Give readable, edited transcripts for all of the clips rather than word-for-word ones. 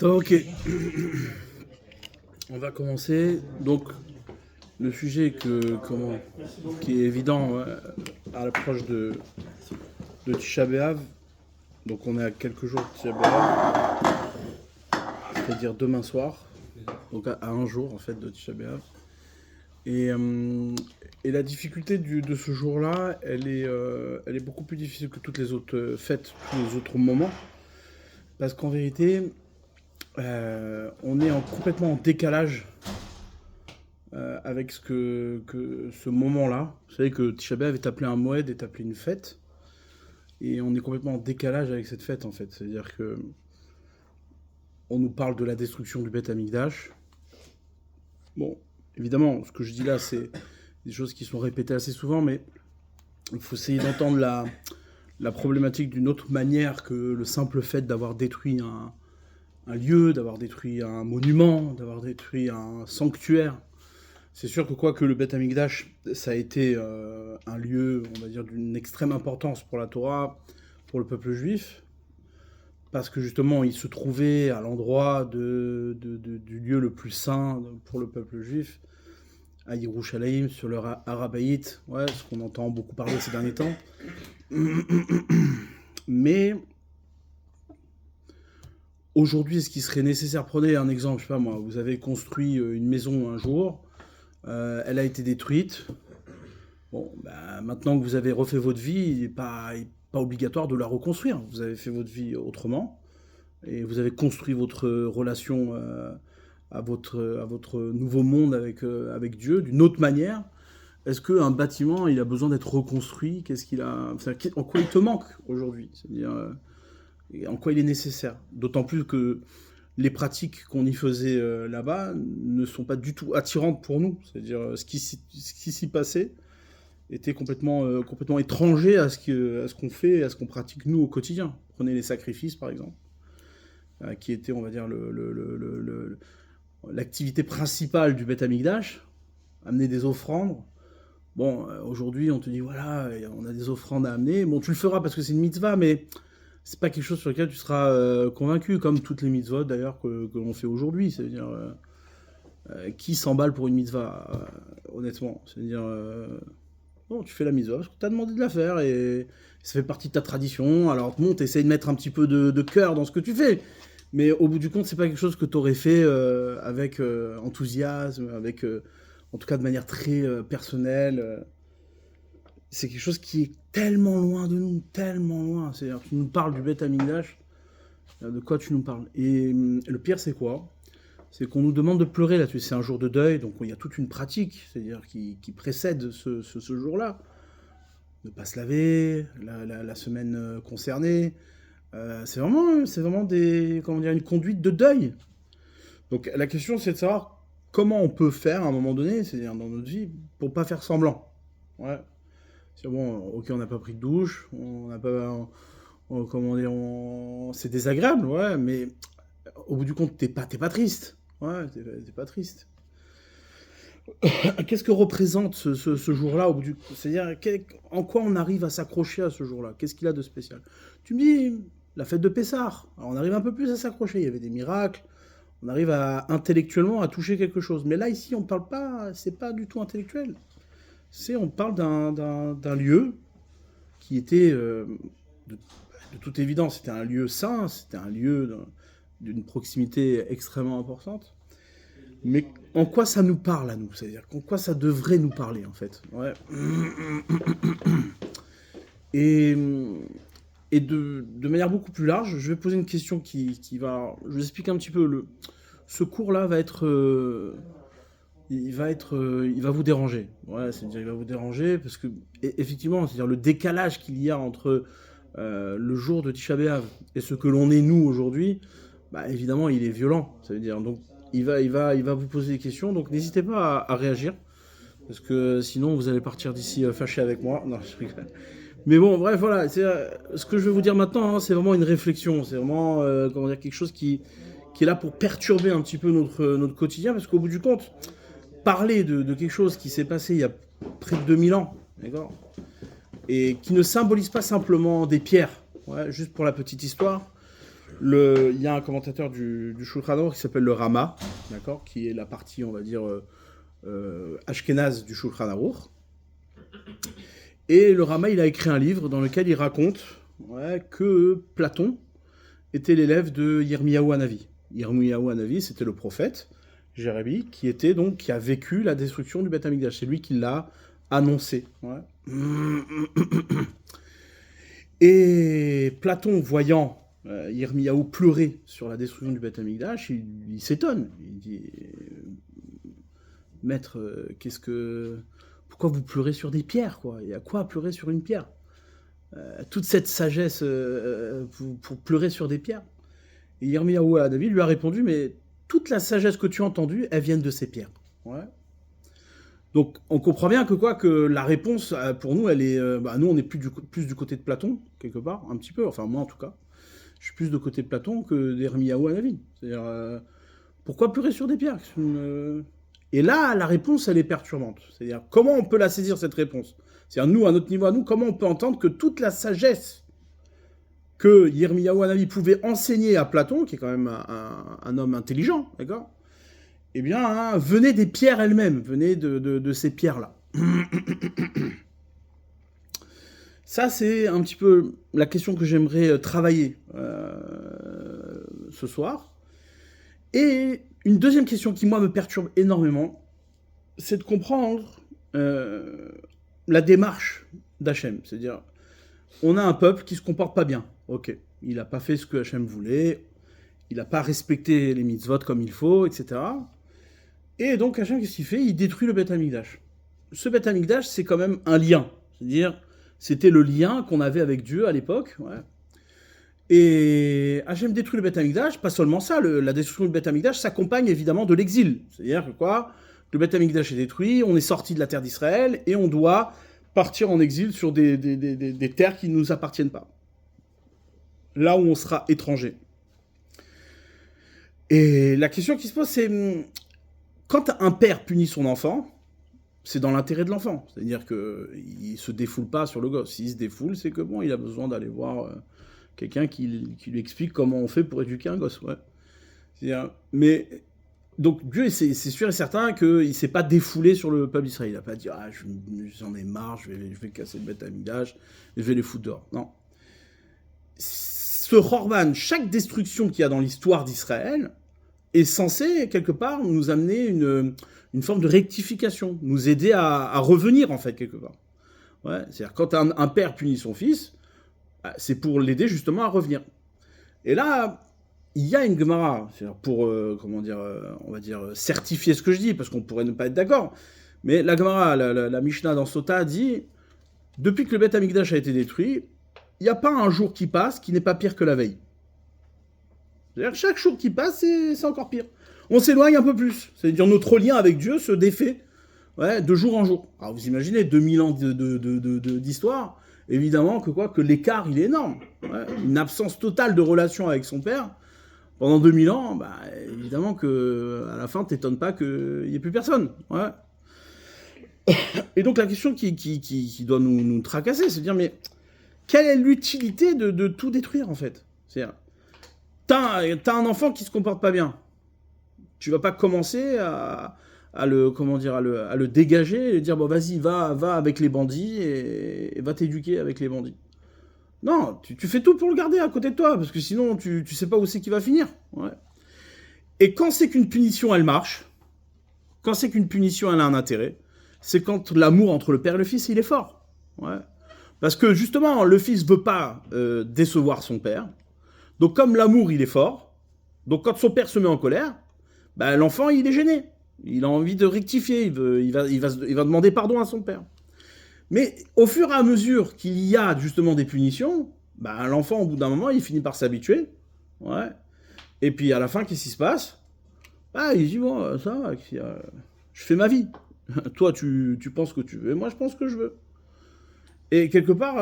Ok, on va commencer. Donc, le sujet qui est évident à l'approche de Tisha B'Av. Donc, on est à quelques jours de Tisha B'Av, c'est-à-dire demain soir. Donc, à un jour en fait de Tisha B'Av. Et la difficulté de ce jour-là, elle est beaucoup plus difficile que toutes les autres fêtes, tous les autres moments. Parce qu'en vérité, on est complètement en décalage avec ce moment-là. Vous savez que Tisha B'Av est appelé un Moed, est appelé une fête. Et on est complètement en décalage avec cette fête, en fait. C'est-à-dire que on nous parle de la destruction du Beth Amikdash. Bon, évidemment, ce que je dis là, c'est des choses qui sont répétées assez souvent, mais il faut essayer d'entendre la problématique d'une autre manière que le simple fait d'avoir détruit un lieu, d'avoir détruit un monument, d'avoir détruit un sanctuaire. C'est sûr que quoique le Beth Amikdash, ça a été un lieu, on va dire, d'une extrême importance pour la Torah, pour le peuple juif, parce que justement, il se trouvait à l'endroit du lieu le plus saint pour le peuple juif, à Yerushalayim, sur le Arabaït, ouais, ce qu'on entend beaucoup parler ces derniers temps. Mais aujourd'hui, ce qui serait nécessaire, prenez un exemple, je sais pas moi, vous avez construit une maison un jour, elle a été détruite. Bon, bah, maintenant que vous avez refait votre vie, il n'est pas obligatoire de la reconstruire. Vous avez fait votre vie autrement et vous avez construit votre relation à votre nouveau monde avec Dieu d'une autre manière. Est-ce qu'un bâtiment, il a besoin d'être reconstruit? En quoi il te manque aujourd'hui? C'est-à-dire, en quoi il est nécessaire? D'autant plus que les pratiques qu'on y faisait là-bas ne sont pas du tout attirantes pour nous. C'est-à-dire, ce qui s'y passait était complètement étranger à ce qu'on fait, à ce qu'on pratique nous au quotidien. Prenez les sacrifices, par exemple, qui était, on va dire, l'activité principale du Beth Amikdash, amener des offrandes. Bon, aujourd'hui, on te dit, voilà, on a des offrandes à amener. Bon, tu le feras parce que c'est une mitzvah, mais c'est pas quelque chose sur lequel tu seras convaincu, comme toutes les mitzvot, d'ailleurs, que l'on fait aujourd'hui. C'est-à-dire, qui s'emballe pour une mitzvah, honnêtement? C'est-à-dire... bon, tu fais la mitzvah parce qu'on t'a demandé de la faire et ça fait partie de ta tradition. Alors, bon, t'essayes de mettre un petit peu de cœur dans ce que tu fais. Mais au bout du compte, c'est pas quelque chose que t'aurais fait avec enthousiasme, avec, en tout cas de manière très personnelle. C'est quelque chose qui est tellement loin de nous, tellement loin. C'est-à-dire, tu nous parles du Beth Amikdash, de quoi tu nous parles? Et le pire, c'est quoi? C'est qu'on nous demande de pleurer là-dessus. C'est un jour de deuil, donc il y a toute une pratique, c'est-à-dire qui précède ce jour-là. Ne pas se laver, la semaine concernée. C'est vraiment une conduite de deuil. Donc la question, c'est de savoir comment on peut faire à un moment donné, c'est-à-dire dans notre vie, pour pas faire semblant. Ouais. C'est bon, ok, on n'a pas pris de douche, on n'a pas, comment dire, c'est désagréable, ouais, mais au bout du compte, t'es pas triste. Ouais, t'es pas triste. Qu'est-ce que représente ce jour-là au bout du... C'est-à-dire, en quoi on arrive à s'accrocher à ce jour-là? Qu'est-ce qu'il a de spécial? Tu me dis, la fête de Pessah. Alors, on arrive un peu plus à s'accrocher. Il y avait des miracles. On arrive intellectuellement à toucher quelque chose. Mais là, ici, on parle pas... C'est pas du tout intellectuel. On parle d'un lieu qui était, de toute évidence, c'était un lieu saint. C'était un lieu d'une proximité extrêmement importante. Mais en quoi ça nous parle à nous? C'est-à-dire en quoi ça devrait nous parler, en fait? Ouais. Et, de manière beaucoup plus large, je vais poser une question qui va... Je vous explique un petit peu. Ce cours-là va être... il va vous déranger. Ouais, c'est-à-dire il va vous déranger parce que, effectivement, c'est-à-dire le décalage qu'il y a entre le jour de Tisha B'Av et ce que l'on est nous aujourd'hui, bah, évidemment, il est violent. Ça veut dire, donc, il va vous poser des questions, donc n'hésitez pas à réagir, parce que sinon vous allez partir d'ici fâché avec moi. Non, je rigole. Mais bon, bref, voilà, ce que je vais vous dire maintenant, hein, c'est vraiment une réflexion, c'est vraiment comment dire, quelque chose qui est là pour perturber un petit peu notre quotidien, parce qu'au bout du compte, parler de quelque chose qui s'est passé il y a près de 2000 ans, d'accord, et qui ne symbolise pas simplement des pierres, ouais, juste pour la petite histoire. Il y a un commentateur du Shulchan Aruch qui s'appelle le Rama, d'accord, qui est la partie, on va dire, ashkénaze du Shulchan Aruch. Et le Rama, il a écrit un livre dans lequel il raconte que Platon était l'élève de Yirmiyahu Hanavi. Yirmiyahu Hanavi, c'était le prophète, Jérémie, qui a vécu la destruction du Beth Amikdash. C'est lui qui l'a annoncé. Ouais. Et Platon, voyant Yirmiyahu pleurer sur la destruction du Beth Amikdash, il s'étonne. Il dit Maître, pourquoi vous pleurez sur des pierres, quoi? Il y a quoi à pleurer sur une pierre? Toute cette sagesse pour pleurer sur des pierres. Et Yirmiyahu Hanavi lui a répondu, mais toute la sagesse que tu as entendue, elle vient de ces pierres. Ouais. Donc on comprend bien que la réponse pour nous, elle est, nous on est plus du côté de Platon quelque part, un petit peu. Enfin moi en tout cas, je suis plus de côté de Platon que d'Yirmiyahu Hanavi. C'est-à-dire pourquoi pleurer sur des pierres? Et là, la réponse, elle est perturbante. C'est-à-dire, comment on peut la saisir, cette réponse? C'est-à-dire, nous, à notre niveau, à nous, comment on peut entendre que toute la sagesse que Yirmiyahu Hanavi pouvait enseigner à Platon, qui est quand même un homme intelligent, d'accord? Eh bien, venait des pierres elles-mêmes, venait de ces pierres-là. Ça, c'est un petit peu la question que j'aimerais travailler ce soir. Et une deuxième question qui, moi, me perturbe énormément, c'est de comprendre la démarche d'Hachem. C'est-à-dire, on a un peuple qui se comporte pas bien. Ok, il n'a pas fait ce que Hachem voulait, il n'a pas respecté les mitzvot comme il faut, etc. Et donc, Hachem, qu'est-ce qu'il fait? Il détruit le Beth Amikdash. Ce Beth Amikdash, c'est quand même un lien. C'est-à-dire, c'était le lien qu'on avait avec Dieu à l'époque. Ouais. Et Hachem détruit le Beth Amikdash, pas seulement ça, la destruction du Beth Amikdash s'accompagne évidemment de l'exil. C'est-à-dire que quoi? Le Beth Amikdash est détruit, on est sorti de la terre d'Israël, et on doit partir en exil sur des terres qui ne nous appartiennent pas. Là où on sera étranger. Et la question qui se pose, c'est quand un père punit son enfant, c'est dans l'intérêt de l'enfant. C'est-à-dire qu'il ne se défoule pas sur le gosse. S'il se défoule, c'est que bon, il a besoin d'aller voir quelqu'un qui lui explique comment on fait pour éduquer un gosse. Ouais. Mais donc Dieu, c'est sûr et certain qu'il ne s'est pas défoulé sur le peuple d'Israël. Il n'a pas dit j'en ai marre, je vais casser le Beth Amikdash, je vais les foutre dehors. Non. Ce Horban, chaque destruction qu'il y a dans l'histoire d'Israël est censé, quelque part, nous amener une forme de rectification, nous aider à revenir, en fait, quelque part. Ouais, c'est-à-dire, quand un père punit son fils, c'est pour l'aider, justement, à revenir. Et là, il y a une Gemara, pour, on va dire, certifier ce que je dis, parce qu'on pourrait ne pas être d'accord, mais la Gemara, la Mishnah dans Sota, dit, depuis que le Beth Amikdash a été détruit, il n'y a pas un jour qui passe qui n'est pas pire que la veille. C'est-à-dire chaque jour qui passe, c'est encore pire. On s'éloigne un peu plus. C'est-à-dire notre lien avec Dieu se défait de jour en jour. Alors vous imaginez, 2000 ans d'histoire, évidemment que l'écart, il est énorme. Ouais, une absence totale de relation avec son père, pendant 2000 ans, évidemment qu'à la fin, t'étonnes pas qu'il n'y ait plus personne. Ouais. Et donc la question qui doit nous tracasser, c'est de dire, mais quelle est l'utilité de tout détruire, en fait? C'est-à-dire, t'as un enfant qui se comporte pas bien. Tu vas pas commencer à le dégager et lui dire, bon, vas-y, va avec les bandits et va t'éduquer avec les bandits. Non, tu fais tout pour le garder à côté de toi, parce que sinon, tu sais pas où c'est qu'il va finir. Ouais. Et quand c'est qu'une punition, elle marche, quand c'est qu'une punition, elle a un intérêt, c'est quand l'amour entre le père et le fils, il est fort. Ouais. Parce que justement, le fils veut pas décevoir son père. Donc comme l'amour, il est fort, donc quand son père se met en colère, l'enfant, il est gêné. Il a envie de rectifier, il va demander pardon à son père. Mais au fur et à mesure qu'il y a justement des punitions, l'enfant, au bout d'un moment, il finit par s'habituer. Ouais. Et puis à la fin, qu'est-ce qui se passe? Il dit, bon, ça va, je fais ma vie. Toi, tu penses que tu veux, et moi, je pense que je veux. Et quelque part,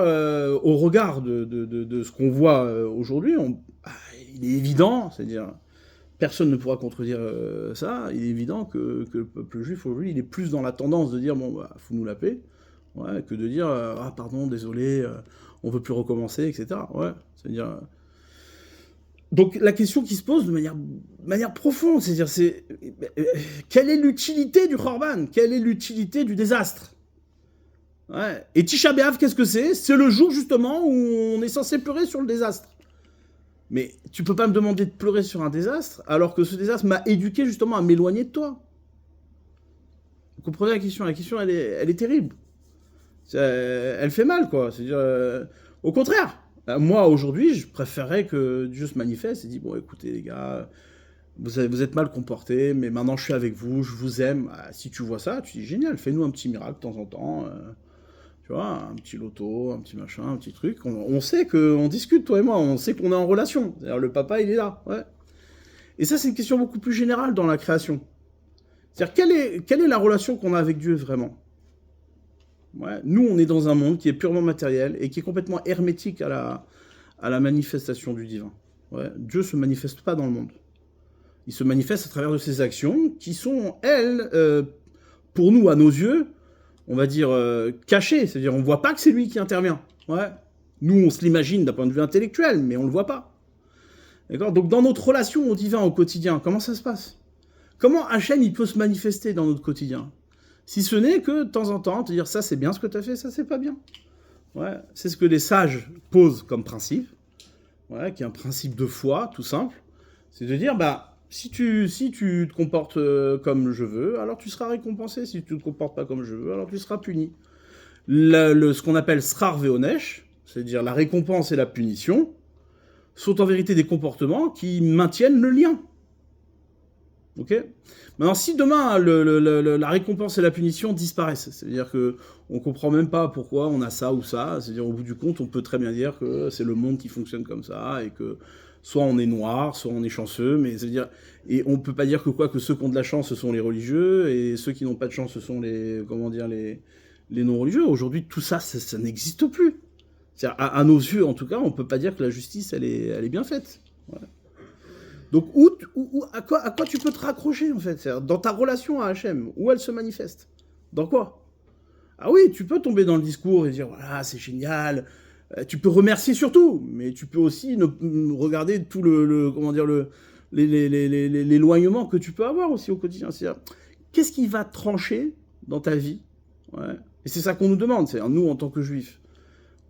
au regard de ce qu'on voit aujourd'hui, il est évident, c'est-à-dire, personne ne pourra contredire ça, il est évident que le peuple juif aujourd'hui, il est plus dans la tendance de dire, bon, fous-nous la paix, ouais, que de dire, pardon, désolé, on veut plus recommencer, etc. Ouais, c'est-à-dire, Donc la question qui se pose de manière profonde, c'est-à-dire, quelle est l'utilité du Khorban? Quelle est l'utilité du désastre? Ouais. Et Tisha B'Av, qu'est-ce que c'est? C'est le jour justement où on est censé pleurer sur le désastre. Mais tu peux pas me demander de pleurer sur un désastre alors que ce désastre m'a éduqué justement à m'éloigner de toi. Vous comprenez la question? La question, elle est terrible. Elle fait mal, quoi. C'est-à-dire, au contraire, moi, aujourd'hui, je préférerais que Dieu se manifeste et dit, bon, écoutez, les gars, vous êtes mal comportés, mais maintenant, je suis avec vous, je vous aime. Ah, si tu vois ça, tu dis, génial, fais-nous un petit miracle de temps en temps. Tu vois, un petit loto, un petit machin, un petit truc. On sait qu'on discute, toi et moi, on sait qu'on est en relation. C'est-à-dire, le papa, il est là, ouais. Et ça, c'est une question beaucoup plus générale dans la création. C'est-à-dire, quelle est la relation qu'on a avec Dieu, vraiment? Ouais. Nous, on est dans un monde qui est purement matériel et qui est complètement hermétique à la manifestation du divin. Ouais. Dieu ne se manifeste pas dans le monde. Il se manifeste à travers de ses actions qui sont, elles, pour nous, à nos yeux, on va dire cachées. C'est-à-dire, on ne voit pas que c'est lui qui intervient. Ouais. Nous, on se l'imagine d'un point de vue intellectuel, mais on ne le voit pas. D'accord? Donc, dans notre relation au divin, au quotidien, comment ça se passe? Comment Hachem, il peut se manifester dans notre quotidien? Si ce n'est que, de temps en temps, te dire ça c'est bien ce que tu as fait, ça c'est pas bien. Ouais, c'est ce que les sages posent comme principe, ouais, qui est un principe de foi, tout simple. C'est de dire, bah, si tu te comportes comme je veux, alors tu seras récompensé. Si tu ne te comportes pas comme je veux, alors tu seras puni. Ce qu'on appelle srar veonesh, c'est-à-dire la récompense et la punition, sont en vérité des comportements qui maintiennent le lien. Ok? Maintenant, si demain la récompense et la punition disparaissent, c'est-à-dire qu'on ne comprend même pas pourquoi on a ça ou ça, c'est-à-dire au bout du compte, on peut très bien dire que c'est le monde qui fonctionne comme ça, et que soit on est noir, soit on est chanceux, mais c'est-à-dire, et on ne peut pas dire que ceux qui ont de la chance, ce sont les religieux, et ceux qui n'ont pas de chance, ce sont les non-religieux. Aujourd'hui, tout ça, ça n'existe plus. C'est-à-dire, à nos yeux, en tout cas, on ne peut pas dire que la justice, elle est bien faite. Ouais. Donc, à quoi tu peux te raccrocher, en fait? Dans ta relation à Hachem, où elle se manifeste? Dans quoi? Ah oui, tu peux tomber dans le discours et dire, voilà, c'est génial. Tu peux remercier surtout, mais tu peux aussi regarder tout l'éloignement que tu peux avoir aussi au quotidien. C'est-à-dire, qu'est-ce qui va trancher dans ta vie? Ouais. Et c'est ça qu'on nous demande, c'est-à-dire, nous, en tant que juifs.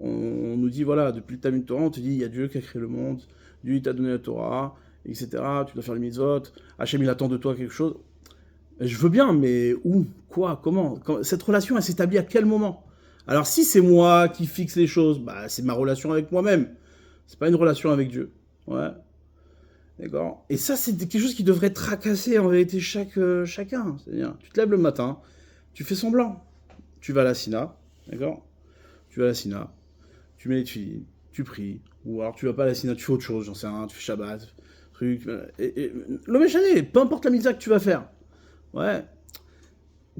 On nous dit, voilà, depuis le Talmud Torah, on te dit, il y a Dieu qui a créé le monde, Dieu il t'a donné la Torah, etc. Tu dois faire les mitzvot, Hachem il attend de toi quelque chose. Je veux bien, mais où? Quoi? Comment? Cette relation, elle s'établit à quel moment? Alors si c'est moi qui fixe les choses, bah c'est ma relation avec moi-même. C'est pas une relation avec Dieu. Ouais. D'accord? Et ça, c'est quelque chose qui devrait tracasser en vérité chacun. C'est-à-dire, tu te lèves le matin, tu fais semblant. Tu vas à la Sina, d'accord? Tu vas à la Sina, tu mets les tefilines, tu pries, ou alors tu vas pas à la Sina, tu fais autre chose, j'en sais rien, tu fais Shabbat, truc. Le méchané, peu importe la mitzvah que tu vas faire. Ouais.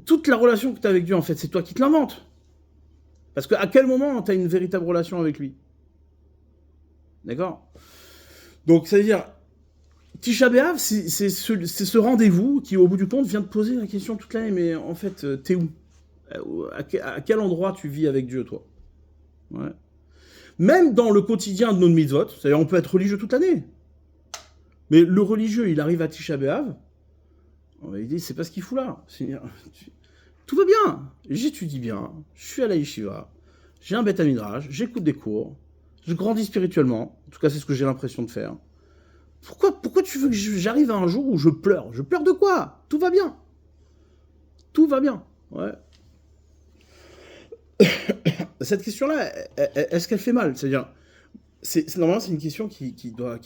Toute la relation que tu as avec Dieu, en fait, c'est toi qui te l'inventes. Parce qu'à quel moment tu as une véritable relation avec lui? D'accord? Donc, ça veut dire, Tisha B'Av, c'est ce rendez-vous qui, au bout du compte, vient te poser la question toute l'année, mais en fait, t'es où? À quel endroit tu vis avec Dieu, toi? Ouais. Même dans le quotidien de nos mitzvot, c'est-à-dire on peut être religieux toute l'année. Mais le religieux, il arrive à Tisha B'Av, on va lui dire, c'est pas ce qu'il fout là. Tout va bien, j'étudie bien, je suis à la yeshiva, j'ai un beth midrash, j'écoute des cours, je grandis spirituellement, en tout cas c'est ce que j'ai l'impression de faire. Pourquoi tu veux que j'arrive à un jour où je pleure? Je pleure de quoi? Tout va bien. Tout va bien, ouais. Cette question-là, est-ce qu'elle fait mal? C'est-à-dire, normalement, c'est une question qui doit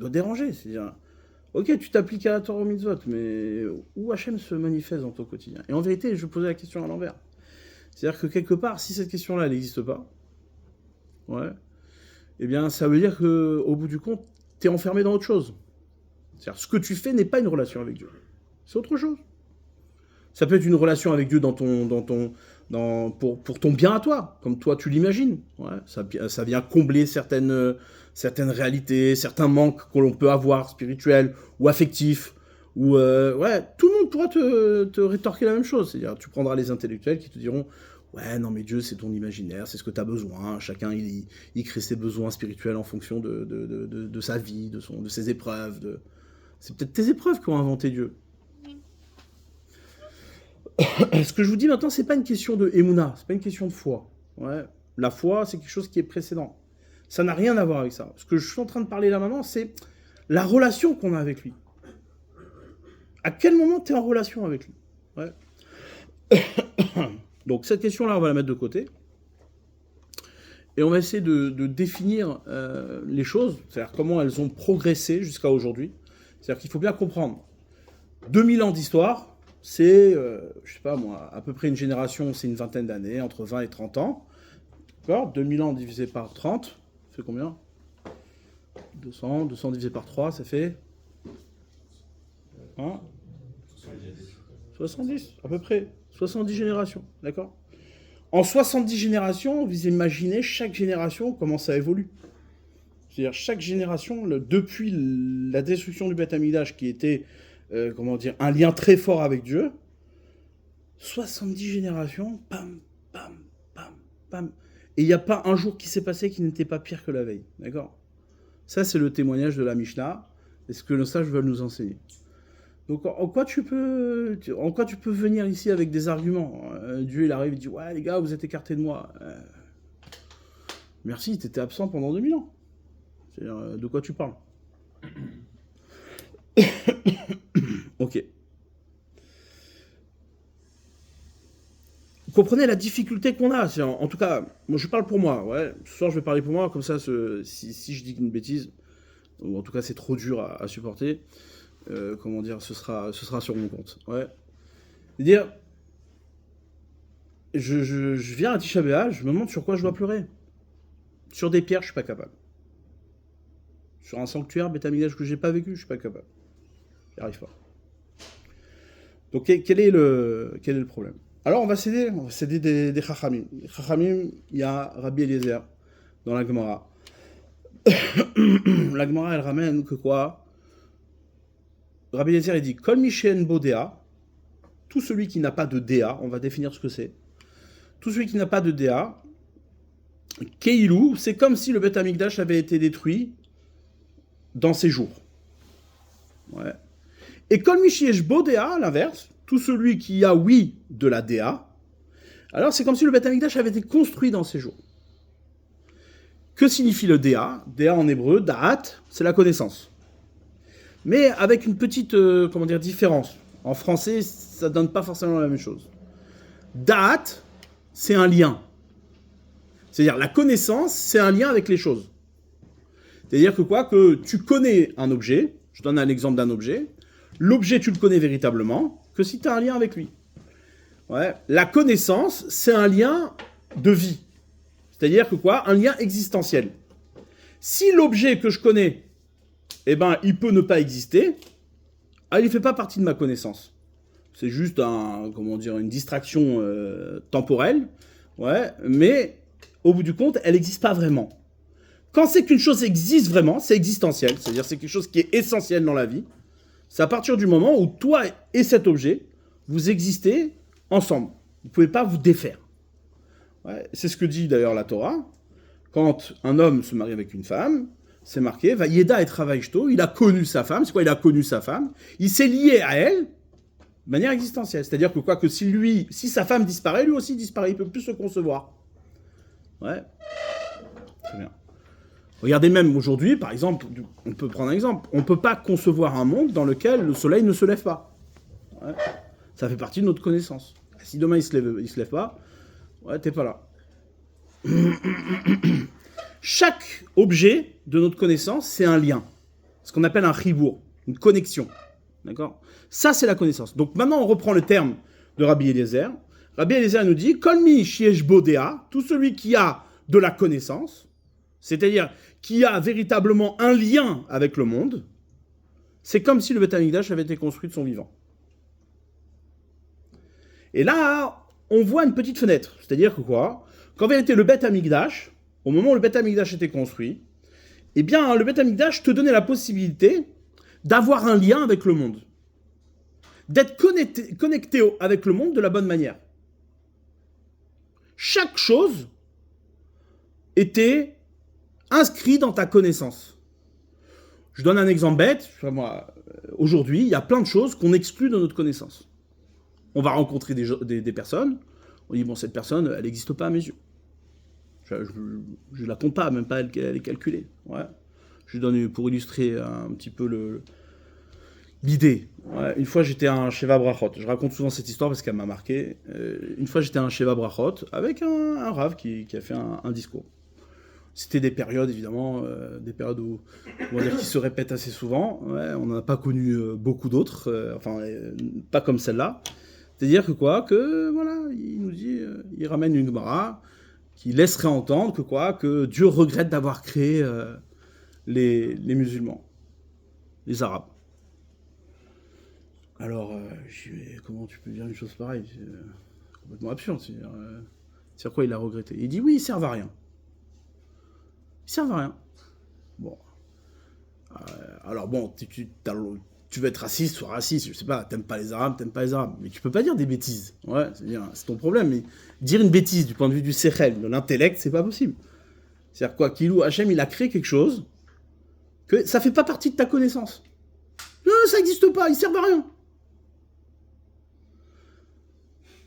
déranger. C'est-à-dire, ok, tu t'appliques à la Torah au mitzvot, mais où Hachem se manifeste dans ton quotidien? Et en vérité, je posais la question à l'envers. C'est-à-dire que quelque part, si cette question-là, elle n'existe pas, ouais, eh bien, ça veut dire qu'au bout du compte, tu es enfermé dans autre chose. C'est-à-dire, ce que tu fais n'est pas une relation avec Dieu. C'est autre chose. Ça peut être une relation avec Dieu pour ton bien à toi, comme toi tu l'imagines. Ouais, ça vient combler certaines réalités, certains manques que l'on peut avoir, spirituels ou affectifs. Ouais, tout le monde pourra te rétorquer la même chose. C'est-à-dire, tu prendras les intellectuels qui te diront, Ouais, non, mais Dieu, c'est ton imaginaire, c'est ce que tu as besoin. Chacun, il crée ses besoins spirituels en fonction de sa vie, de ses épreuves. C'est peut-être tes épreuves qui ont inventé Dieu. Ce que je vous dis maintenant, c'est pas une question de émouna, c'est pas une question de foi. Ouais. La foi, c'est quelque chose qui est précédent. Ça n'a rien à voir avec ça. Ce que je suis en train de parler là maintenant, c'est la relation qu'on a avec lui. À quel moment tu es en relation avec lui? Ouais. Donc cette question-là, on va la mettre de côté. Et on va essayer de définir les choses, c'est-à-dire comment elles ont progressé jusqu'à aujourd'hui. C'est-à-dire qu'il faut bien comprendre. 2000 ans d'histoire, c'est, je sais pas moi, à peu près une génération, c'est une vingtaine d'années, entre 20 et 30 ans. D'accord? 2000 ans divisé par 30, ça fait combien? 200 divisé par 3, ça fait... Hein? 70, à peu près. 70 générations, d'accord? En 70 générations, vous imaginez chaque génération comment ça évolue. C'est-à-dire chaque génération, depuis la destruction du Beth Amikdash, qui était comment dire, un lien très fort avec Dieu, 70 générations, pam, pam, pam, pam. Et il n'y a pas un jour qui s'est passé qui n'était pas pire que la veille, d'accord? Ça, c'est le témoignage de la Mishnah, et ce que nos sages veulent nous enseigner. Donc en quoi tu peux venir ici avec des arguments? Dieu, il arrive, il dit, ouais les gars, vous êtes écartés de moi. Merci, t'étais absent pendant 2000 ans. C'est-à-dire, de quoi tu parles? Ok. Vous comprenez la difficulté qu'on a. En tout cas, moi je parle pour moi. Ouais. Ce soir je vais parler pour moi, comme ça, si je dis une bêtise, ou en tout cas c'est trop dur à supporter, comment dire, ce sera sur mon compte. Ouais. C'est-à-dire, je viens à Tisha B'Av, je me demande sur quoi je dois pleurer. Sur des pierres, je suis pas capable. Sur un sanctuaire, Beth Amikdash que j'ai pas vécu, je suis pas capable. J'y arrive pas. Donc quel est le problème? Alors on va céder des Chachamim. Les Chachamim, il y a Rabbi Eliezer dans la Gemara. La Gemara, elle ramène que quoi? Rabbi Eliezer, il dit Kol Mishen Bodea, tout celui qui n'a pas de Déa, on va définir ce que c'est. Tout celui qui n'a pas de Déa, Keilou, c'est comme si le Beth Amikdash avait été détruit dans ses jours. Ouais. Et Kol Mishiesh Bodea, l'inverse, tout celui qui a, oui, de la Déa, alors c'est comme si le Beth Amikdash avait été construit dans ses jours. Que signifie le Déa? Déa en hébreu, Da'at, c'est la connaissance. Mais avec une petite, différence. En français, ça donne pas forcément la même chose. Da'at, c'est un lien. C'est-à-dire, la connaissance, c'est un lien avec les choses. C'est-à-dire que quoi? Que tu connais un objet, je donne un exemple d'un objet, l'objet, tu le connais véritablement, que si tu as un lien avec lui. Ouais. La connaissance, c'est un lien de vie. C'est-à-dire que quoi? Un lien existentiel. Si l'objet que je connais, eh ben, il peut ne pas exister, il ne fait pas partie de ma connaissance. C'est juste une distraction temporelle, ouais, mais au bout du compte, elle n'existe pas vraiment. Quand c'est qu'une chose existe vraiment, c'est existentiel, c'est-à-dire c'est quelque chose qui est essentiel dans la vie, c'est à partir du moment où toi et cet objet, vous existez ensemble. Vous ne pouvez pas vous défaire. Ouais, c'est ce que dit d'ailleurs la Torah. Quand un homme se marie avec une femme, c'est marqué, Vayeda et Travaishto, il a connu sa femme. C'est quoi? Il a connu sa femme. Il s'est lié à elle de manière existentielle. C'est-à-dire que quoi, que si sa femme disparaît, lui aussi disparaît. Il ne peut plus se concevoir. Ouais. Très bien. Regardez même aujourd'hui, par exemple, on peut prendre un exemple. On ne peut pas concevoir un monde dans lequel le soleil ne se lève pas. Ouais. Ça fait partie de notre connaissance. Si demain il se lève pas, ouais, t'es pas là. Chaque objet de notre connaissance, c'est un lien. Ce qu'on appelle un chibour, une connexion. D'accord? Ça, c'est la connaissance. Donc maintenant, on reprend le terme de Rabbi Eliezer. Rabbi Eliezer nous dit, Kolmi shiesh bodea, tout celui qui a de la connaissance, c'est-à-dire qui a véritablement un lien avec le monde, c'est comme si le Beth Amikdash avait été construit de son vivant. Et là, on voit une petite fenêtre. C'est-à-dire que quoi? Qu'en vérité, le Beth Amikdash, au moment où le Beth Amikdash était construit, eh bien, le Beth Amikdash te donnait la possibilité d'avoir un lien avec le monde. D'être connecté avec le monde de la bonne manière. Chaque chose était inscrite dans ta connaissance. Je donne un exemple bête. Aujourd'hui, il y a plein de choses qu'on exclut de notre connaissance. On va rencontrer des personnes, on dit, bon, cette personne, elle n'existe pas à mes yeux. Je ne la compte pas, même pas elle est calculée. Ouais. Je donne pour illustrer un petit peu l'idée. Ouais. Une fois, j'étais à un Sheva Brachot. Je raconte souvent cette histoire parce qu'elle m'a marqué. Une fois, j'étais à un Sheva Brachot avec un rav qui a fait un discours. C'était des périodes, évidemment, des périodes où, on va dire, qui se répètent assez souvent. Ouais, on n'en a pas connu beaucoup d'autres, pas comme celle-là. C'est-à-dire que voilà, il nous dit, il ramène une Gemara qui laisserait entendre que Dieu regrette d'avoir créé les musulmans, les Arabes. Alors, je dis, comment tu peux dire une chose pareille? C'est complètement absurde. C'est quoi il a regretté? Il dit, oui, ils servent à rien. Ils servent à rien. Bon. Alors bon, tu veux être raciste, sois raciste, je sais pas, t'aimes pas les Arabes, mais tu peux pas dire des bêtises. Ouais, c'est ton problème. Mais dire une bêtise du point de vue du sechel, de l'intellect, c'est pas possible. C'est-à-dire quoi, Hachem, il a créé quelque chose que ça fait pas partie de ta connaissance. Non, ça n'existe pas, ils servent à rien.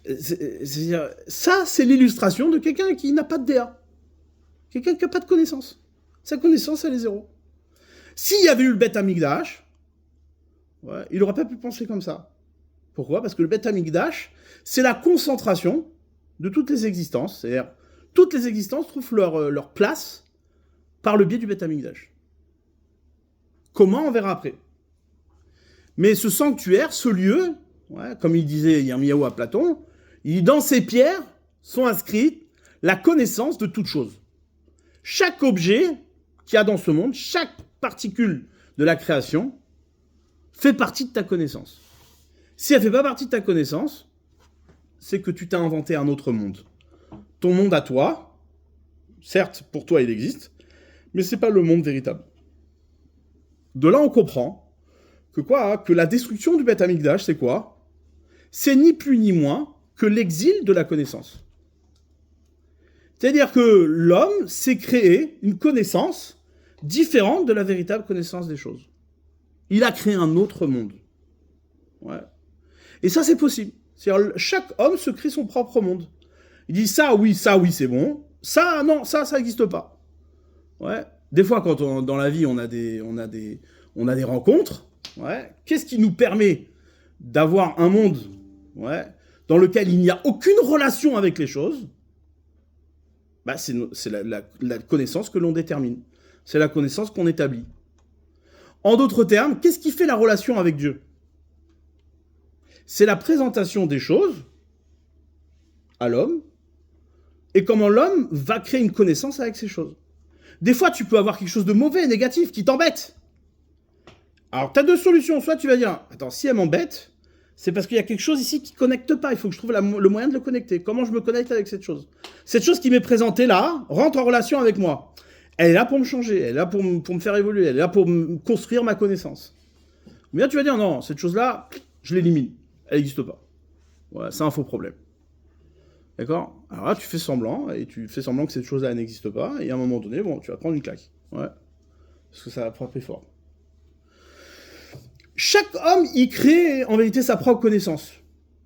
C'est-à-dire, ça, c'est l'illustration de quelqu'un qui n'a pas de DA. Quelqu'un qui n'a pas de connaissance. Sa connaissance, elle est zéro. S'il y avait eu le Beth Amikdash, ouais, il n'aurait pas pu penser comme ça. Pourquoi? Parce que le Beth Amikdash, c'est la concentration de toutes les existences. C'est-à-dire, toutes les existences trouvent leur place par le biais du Beth Amikdash. Comment? On verra après. Mais ce sanctuaire, ce lieu, ouais, comme il disait Yirmiyahu à Platon, dans ces pierres sont inscrites la connaissance de toute chose. Chaque objet qu'il y a dans ce monde, chaque particule de la création, fait partie de ta connaissance. Si elle ne fait pas partie de ta connaissance, c'est que tu t'as inventé un autre monde. Ton monde à toi, certes, pour toi il existe, mais ce n'est pas le monde véritable. De là, on comprend que la destruction du Beth Amikdash, c'est quoi? C'est ni plus ni moins que l'exil de la connaissance. C'est-à-dire que l'homme s'est créé une connaissance différente de la véritable connaissance des choses. Il a créé un autre monde. Ouais. Et ça, c'est possible. C'est-à-dire, chaque homme se crée son propre monde. Il dit ça, oui, c'est bon. Ça, non, ça n'existe pas. Ouais. Des fois, quand dans la vie, on a des rencontres, ouais, qu'est-ce qui nous permet d'avoir un monde, ouais, dans lequel il n'y a aucune relation avec les choses? Bah, c'est la connaissance que l'on détermine. C'est la connaissance qu'on établit. En d'autres termes, qu'est-ce qui fait la relation avec Dieu? C'est la présentation des choses à l'homme et comment l'homme va créer une connaissance avec ces choses. Des fois, tu peux avoir quelque chose de mauvais, négatif, qui t'embête. Alors, tu as deux solutions. Soit tu vas dire, attends, si elle m'embête, c'est parce qu'il y a quelque chose ici qui ne connecte pas. Il faut que je trouve le moyen de le connecter. Comment je me connecte avec cette chose? Cette chose qui m'est présentée là rentre en relation avec moi. Elle est là pour me changer, elle est là pour me faire évoluer, elle est là pour construire ma connaissance. Mais là, tu vas dire, non, cette chose-là, je l'élimine. Elle n'existe pas. Ouais, c'est un faux problème. D'accord? Alors là, tu fais semblant, et tu fais semblant que cette chose-là n'existe pas, et à un moment donné, bon, tu vas prendre une claque. Ouais. Parce que ça va frapper fort. Chaque homme, il crée en vérité sa propre connaissance.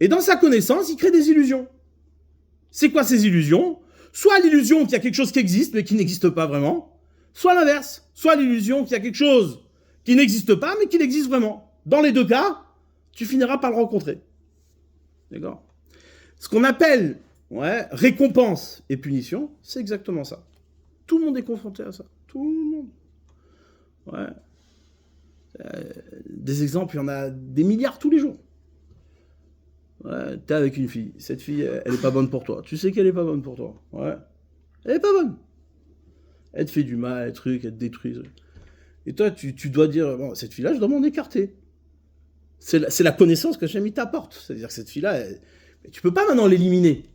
Et dans sa connaissance, il crée des illusions. C'est quoi ces illusions? Soit l'illusion qu'il y a quelque chose qui existe, mais qui n'existe pas vraiment, soit l'inverse. Soit l'illusion qu'il y a quelque chose qui n'existe pas, mais qui existe vraiment. Dans les deux cas, tu finiras par le rencontrer. D'accord? Ce qu'on appelle récompense et punition, c'est exactement ça. Tout le monde est confronté à ça. Tout le monde. Ouais. Des exemples, il y en a des milliards tous les jours. Ouais, t'es avec une fille. Cette fille, elle est pas bonne pour toi. Tu sais qu'elle est pas bonne pour toi. Ouais. Elle est pas bonne. Elle te fait du mal, elle te détruit. Et toi, tu dois dire, bon, cette fille-là, je dois m'en écarter. C'est la connaissance que Hachem t'apporte. C'est-à-dire que cette fille-là, tu peux pas maintenant l'éliminer.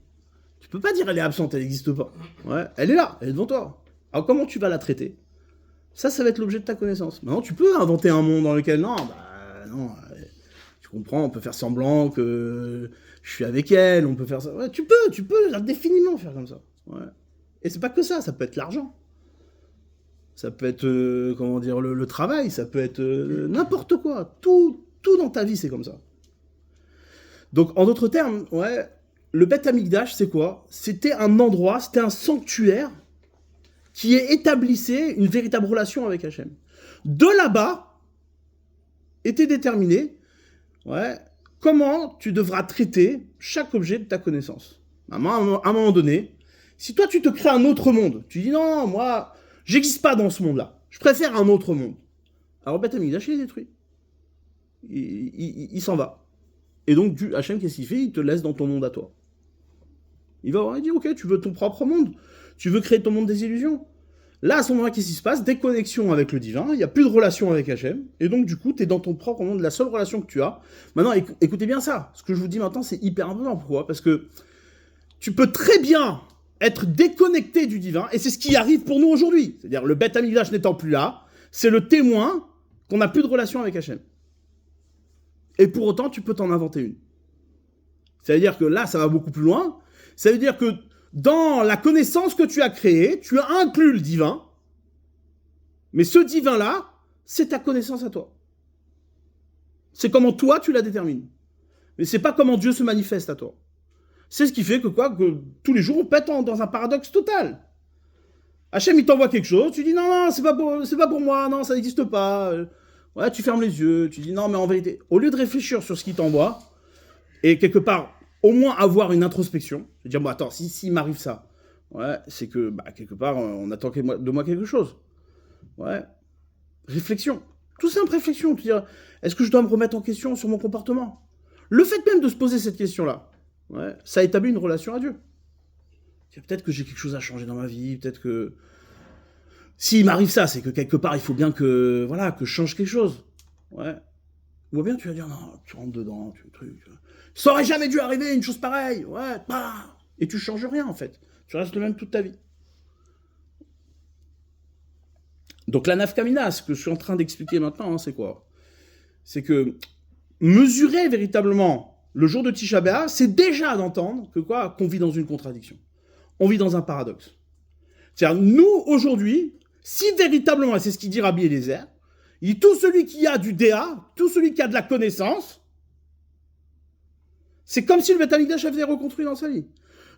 Tu peux pas dire elle est absente, elle n'existe pas. Ouais, elle est là, elle est devant toi. Alors comment tu vas la traiter? Ça va être l'objet de ta connaissance. Maintenant, tu peux inventer un monde dans lequel, non, Tu comprends, on peut faire semblant que je suis avec elle, on peut faire ça. Ouais, tu peux indéfiniment faire comme ça. Ouais. Et c'est pas que ça peut être l'argent. Ça peut être, comment dire, le travail, ça peut être n'importe quoi. Tout dans ta vie, c'est comme ça. Donc, en d'autres termes, ouais, le Beth Amikdash, c'est quoi? C'était un endroit, c'était un sanctuaire qui établissait une véritable relation avec Hachem. De là-bas, était déterminé, ouais, comment tu devras traiter chaque objet de ta connaissance. À un moment donné, si toi tu te crées un autre monde, tu dis non, moi, j'existe pas dans ce monde-là, je préfère un autre monde. Alors Beth Amikdash, il est détruit. Il s'en va. Et donc, Hachem, qu'est-ce qu'il fait? Il te laisse dans ton monde à toi. Il va voir, il dit, ok, tu veux ton propre monde, tu veux créer ton monde des illusions. Là, à ce moment-là, qu'est-ce qui se passe? Déconnexion avec le divin, il n'y a plus de relation avec Hachem, et donc du coup, tu es dans ton propre monde, la seule relation que tu as. Maintenant, écoutez bien ça, ce que je vous dis maintenant, c'est hyper important. Pourquoi? Parce que tu peux très bien être déconnecté du divin, et c'est ce qui arrive pour nous aujourd'hui. C'est-à-dire, le Beth Amikdash n'étant plus là, c'est le témoin qu'on n'a plus de relation avec Hachem. Et pour autant, tu peux t'en inventer une. C'est-à-dire que là, ça va beaucoup plus loin. Ça veut dire que dans la connaissance que tu as créée, tu as inclus le divin, mais ce divin-là, c'est ta connaissance à toi. C'est comment toi, tu la détermines. Mais c'est pas comment Dieu se manifeste à toi. C'est ce qui fait que que tous les jours, on pète dans un paradoxe total. Hachem, il t'envoie quelque chose, tu dis non, c'est pas pour moi, non, ça n'existe pas. Ouais, tu fermes les yeux, tu dis non, mais en vérité, au lieu de réfléchir sur ce qu'il t'envoie, et quelque part, au moins avoir une introspection, se dire, bon, attends, si m'arrive ça, ouais, c'est que, quelque part, on attend de moi quelque chose. Ouais. Réflexion. Tout simple réflexion. Tu dire, est-ce que je dois me remettre en question sur mon comportement? Le fait même de se poser cette question-là, ouais, ça établit une relation à Dieu. Peut-être que j'ai quelque chose à changer dans ma vie, peut-être que... S'il m'arrive ça, c'est que quelque part, il faut bien que je change quelque chose. Ouais. Ou bien tu vas dire, non, tu rentres dedans, ça aurait jamais dû arriver, une chose pareille. Ouais, et tu changes rien, en fait. Tu restes le même toute ta vie. Donc la nafkamina, ce que je suis en train d'expliquer maintenant, c'est quoi? C'est que mesurer véritablement le jour de Tisha B'Av, c'est déjà d'entendre qu'on vit dans une contradiction. On vit dans un paradoxe. C'est-à-dire, nous, aujourd'hui, si véritablement, et c'est ce qu'il dit Rabbi Eliezer, il dit, tout celui qui a du déa, tout celui qui a de la connaissance, c'est comme si le Beth Amikdash avait été reconstruit dans sa vie.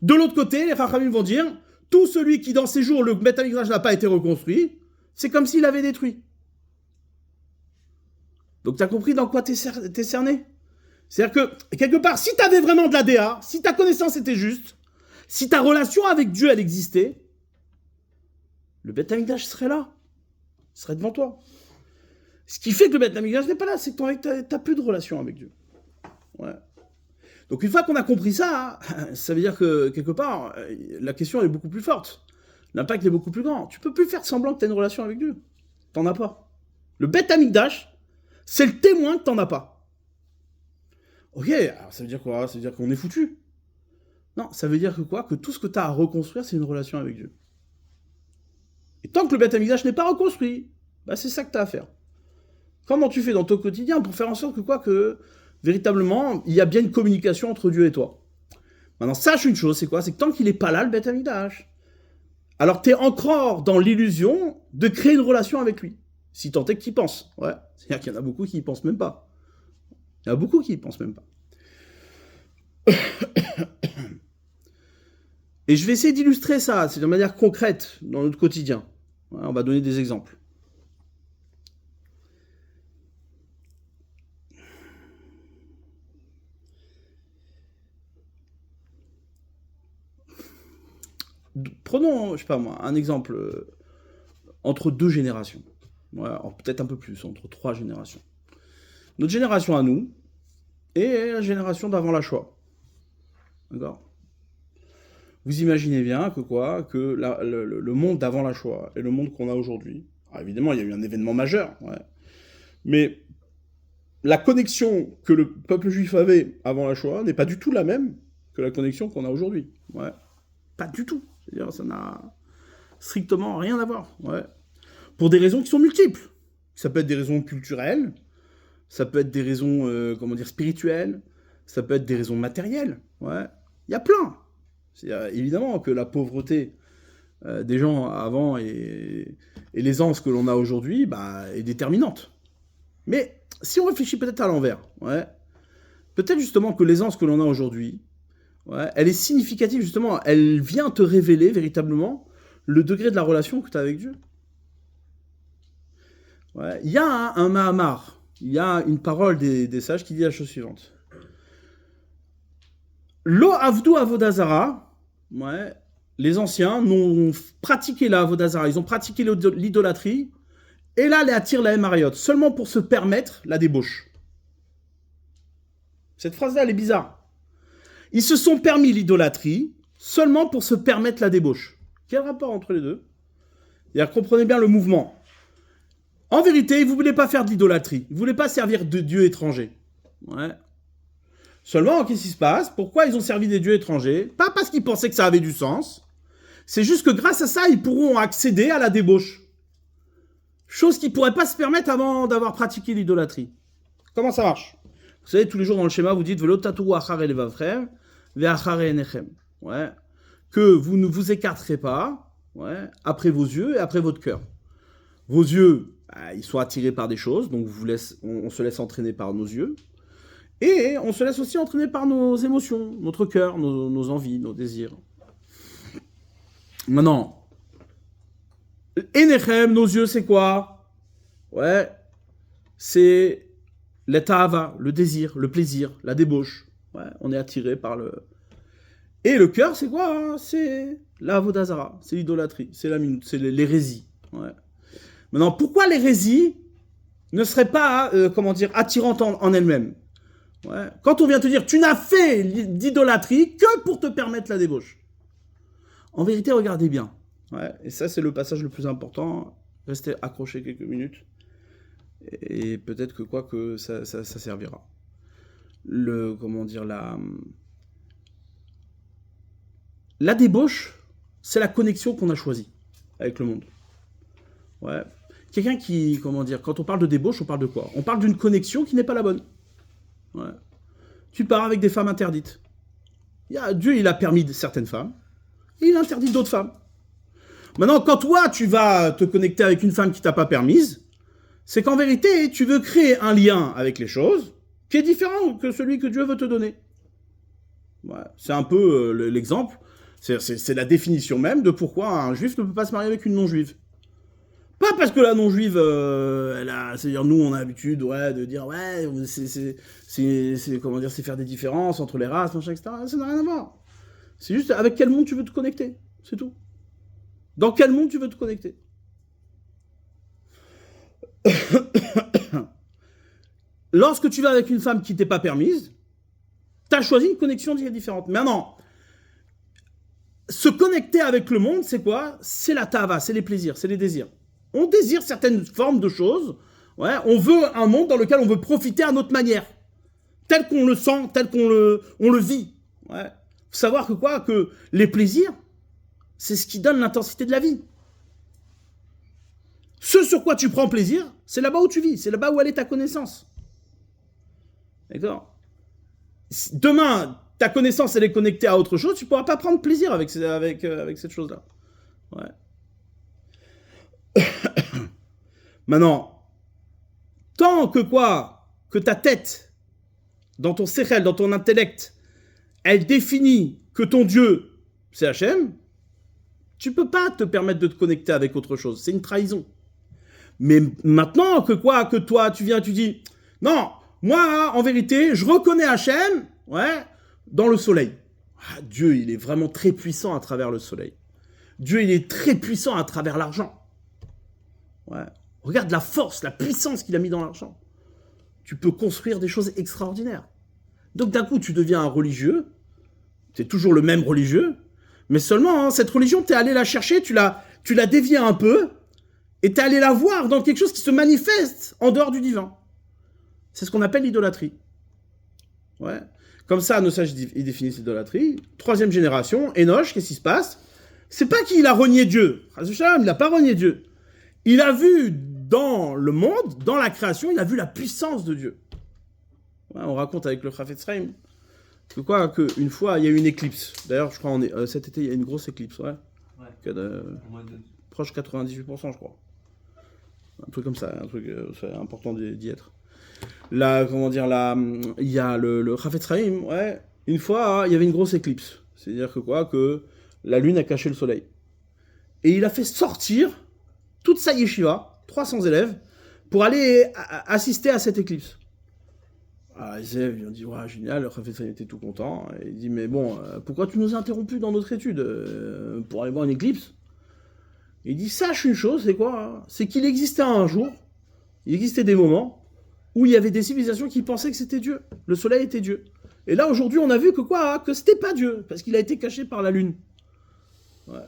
De l'autre côté, les Chachamim vont dire, tout celui qui, dans ses jours, le Beth Amikdash n'a pas été reconstruit, c'est comme s'il avait détruit. Donc, tu as compris dans quoi t'es cerné? C'est-à-dire que, quelque part, si tu avais vraiment de la déa, si ta connaissance était juste, si ta relation avec Dieu, elle existait, le Beth Amikdash serait là. Il serait devant toi. Ce qui fait que le Beth Amikdash n'est pas là, c'est que tu n'as plus de relation avec Dieu. Ouais. Donc une fois qu'on a compris ça, ça veut dire que, quelque part, la question est beaucoup plus forte. L'impact est beaucoup plus grand. Tu peux plus faire semblant que tu as une relation avec Dieu. T'en as pas. Le Beth Amikdash, c'est le témoin que t'en as pas. Ok, alors ça veut dire quoi? Ça veut dire qu'on est foutu. Non, ça veut dire que tout ce que tu as à reconstruire, c'est une relation avec Dieu. Et tant que le Beth Amikdash n'est pas reconstruit, c'est ça que tu as à faire. Comment tu fais dans ton quotidien pour faire en sorte que véritablement, il y a bien une communication entre Dieu et toi? Maintenant, sache une chose, c'est quoi? C'est que tant qu'il n'est pas là, le Beth Amikdash, alors tu es encore dans l'illusion de créer une relation avec lui. Si tant est que tu y penses. Ouais. C'est-à-dire qu'il y en a beaucoup qui y pensent même pas. Il y en a beaucoup qui y pensent même pas. Et je vais essayer d'illustrer ça, c'est de manière concrète dans notre quotidien. Ouais, on va donner des exemples. Prenons, je sais pas moi, un exemple entre deux générations. Ouais, peut-être un peu plus, entre 3 générations. Notre génération à nous et la génération d'avant la Shoah. D'accord? Vous imaginez bien que le monde d'avant la Shoah et le monde qu'on a aujourd'hui, évidemment, il y a eu un événement majeur, ouais, mais la connexion que le peuple juif avait avant la Shoah n'est pas du tout la même que la connexion qu'on a aujourd'hui. Ouais. Pas du tout. C'est-à-dire, ça n'a strictement rien à voir. Ouais. Pour des raisons qui sont multiples. Ça peut être des raisons culturelles, ça peut être des raisons, comment dire, spirituelles, ça peut être des raisons matérielles, ouais. Il y a plein. Évidemment que la pauvreté des gens avant et l'aisance que l'on a aujourd'hui, bah, est déterminante. Mais si on réfléchit peut-être à l'envers, ouais, peut-être justement que l'aisance que l'on a aujourd'hui, ouais, elle est significative justement, elle vient te révéler véritablement le degré de la relation que tu as avec Dieu. Ouais. Il y a un Mahamar, il y a une parole des sages qui dit la chose suivante. Lo avdu avodazara, ouais, les anciens n'ont pratiqué la avodazara, ils ont pratiqué l'idolâtrie, et là les attirent la Mariot, seulement pour se permettre la débauche. Cette phrase-là, elle est bizarre. Ils se sont permis l'idolâtrie seulement pour se permettre la débauche. Quel rapport entre les deux? C'est-à-dire, comprenez bien le mouvement. En vérité, ils ne voulaient pas faire de l'idolâtrie. Ils ne voulaient pas servir de dieux étrangers. Ouais. Seulement, qu'est-ce qui se passe? Pourquoi ils ont servi des dieux étrangers? Pas parce qu'ils pensaient que ça avait du sens. C'est juste que grâce à ça, ils pourront accéder à la débauche. Chose qu'ils ne pourraient pas se permettre avant d'avoir pratiqué l'idolâtrie. Comment ça marche? Vous savez, tous les jours dans le schéma, vous dites ouais, que vous ne vous écarterez pas, ouais, après vos yeux et après votre cœur. Vos yeux, bah, ils sont attirés par des choses, donc on se laisse entraîner par nos yeux. Et on se laisse aussi entraîner par nos émotions, notre cœur, nos envies, nos désirs. Maintenant, Enechem, nos yeux, c'est quoi? Ouais, c'est l'etava, le désir, le plaisir, la débauche. Ouais, on est attiré par le... Et le cœur, c'est quoi, hein? C'est la avodazara, c'est l'idolâtrie, c'est la minute, c'est l'hérésie. Ouais. Maintenant, pourquoi l'hérésie ne serait pas, comment dire, attirante en elle-même? Ouais. Quand on vient te dire, tu n'as fait d'idolâtrie que pour te permettre la débauche. En vérité, regardez bien. Ouais. Et ça, c'est le passage le plus important. Restez accrochés quelques minutes. Et peut-être que quoi que ça servira. Comment dire, la débauche, c'est la connexion qu'on a choisie avec le monde. Ouais. Quelqu'un qui, comment dire, quand on parle de débauche, on parle de quoi? On parle d'une connexion qui n'est pas la bonne. Ouais. Tu pars avec des femmes interdites. Dieu, il a permis certaines femmes, et il interdit d'autres femmes. Maintenant, quand toi, tu vas te connecter avec une femme qui t'a pas permise, c'est qu'en vérité, tu veux créer un lien avec les choses qui est différent que celui que Dieu veut te donner. Ouais. C'est un peu l'exemple, c'est la définition même de pourquoi un juif ne peut pas se marier avec une non-juive. Pas parce que la non-juive, c'est-à-dire nous on a l'habitude, ouais, de dire ouais, c'est comment dire, c'est faire des différences entre les races, machin, etc. Ça n'a rien à voir. C'est juste avec quel monde tu veux te connecter, c'est tout. Dans quel monde tu veux te connecter? Lorsque tu vas avec une femme qui t'est pas permise, t'as choisi une connexion différente. Maintenant, se connecter avec le monde, c'est quoi? C'est la tava, c'est les plaisirs, c'est les désirs. On désire certaines formes de choses. Ouais, on veut un monde dans lequel on veut profiter à notre manière. Tel qu'on le sent, tel qu'on le vit. Ouais. Faut savoir que quoi? Que les plaisirs, c'est ce qui donne l'intensité de la vie. Ce sur quoi tu prends plaisir, c'est là-bas où tu vis. C'est là-bas où elle est ta connaissance. D'accord? Demain, ta connaissance, elle est connectée à autre chose, tu ne pourras pas prendre plaisir avec cette chose-là. Ouais. Maintenant, tant que quoi, que ta tête, dans ton sechel, dans ton intellect, elle définit que ton Dieu, c'est Hachem, tu peux pas te permettre de te connecter avec autre chose. C'est une trahison. Mais maintenant que quoi, que toi, tu viens, tu dis, non, moi, en vérité, je reconnais Hachem, ouais, dans le soleil. Ah, Dieu, il est vraiment très puissant à travers le soleil. Dieu, il est très puissant à travers l'argent. Ouais. Regarde la force, la puissance qu'il a mis dans l'argent. Tu peux construire des choses extraordinaires. Donc d'un coup, tu deviens un religieux. Tu es toujours le même religieux. Mais seulement, hein, cette religion, tu es allé la chercher, tu l'as déviée un peu, et tu es allé la voir dans quelque chose qui se manifeste en dehors du divin. C'est ce qu'on appelle l'idolâtrie. Ouais. Comme ça, nos sages ils définissent l'idolâtrie. 3e génération, Enoch, qu'est-ce qui se passe? C'est pas qu'il a renié Dieu. Il n'a pas renié Dieu. Il a vu dans le monde, dans la création, il a vu la puissance de Dieu. Ouais, on raconte avec le Chafetz Chaim qu'une fois, il y a eu une éclipse. D'ailleurs, je crois cet été, il y a une grosse éclipse, ouais. Proche 98%, je crois. Un truc comme ça, un truc c'est important d'y être. Là, il y a le Chafetz Chaim, ouais. Une fois, il y avait une grosse éclipse. C'est-à-dire que la lune a caché le soleil. Et il a fait sortir toute sa yeshiva, 300 élèves, pour aller assister à cette éclipse. Alors, les élèves, ils ont dit, ouais, génial, le Chafetz Chaim était tout content. Et il dit, mais bon, pourquoi tu nous as interrompus dans notre étude pour aller voir une éclipse? Il dit, sache une chose, c'est quoi hein? C'est qu'il existait un jour, il existait des moments où il y avait des civilisations qui pensaient que c'était Dieu. Le soleil était Dieu. Et là, aujourd'hui, on a vu que c'était pas Dieu, parce qu'il a été caché par la lune. Ouais.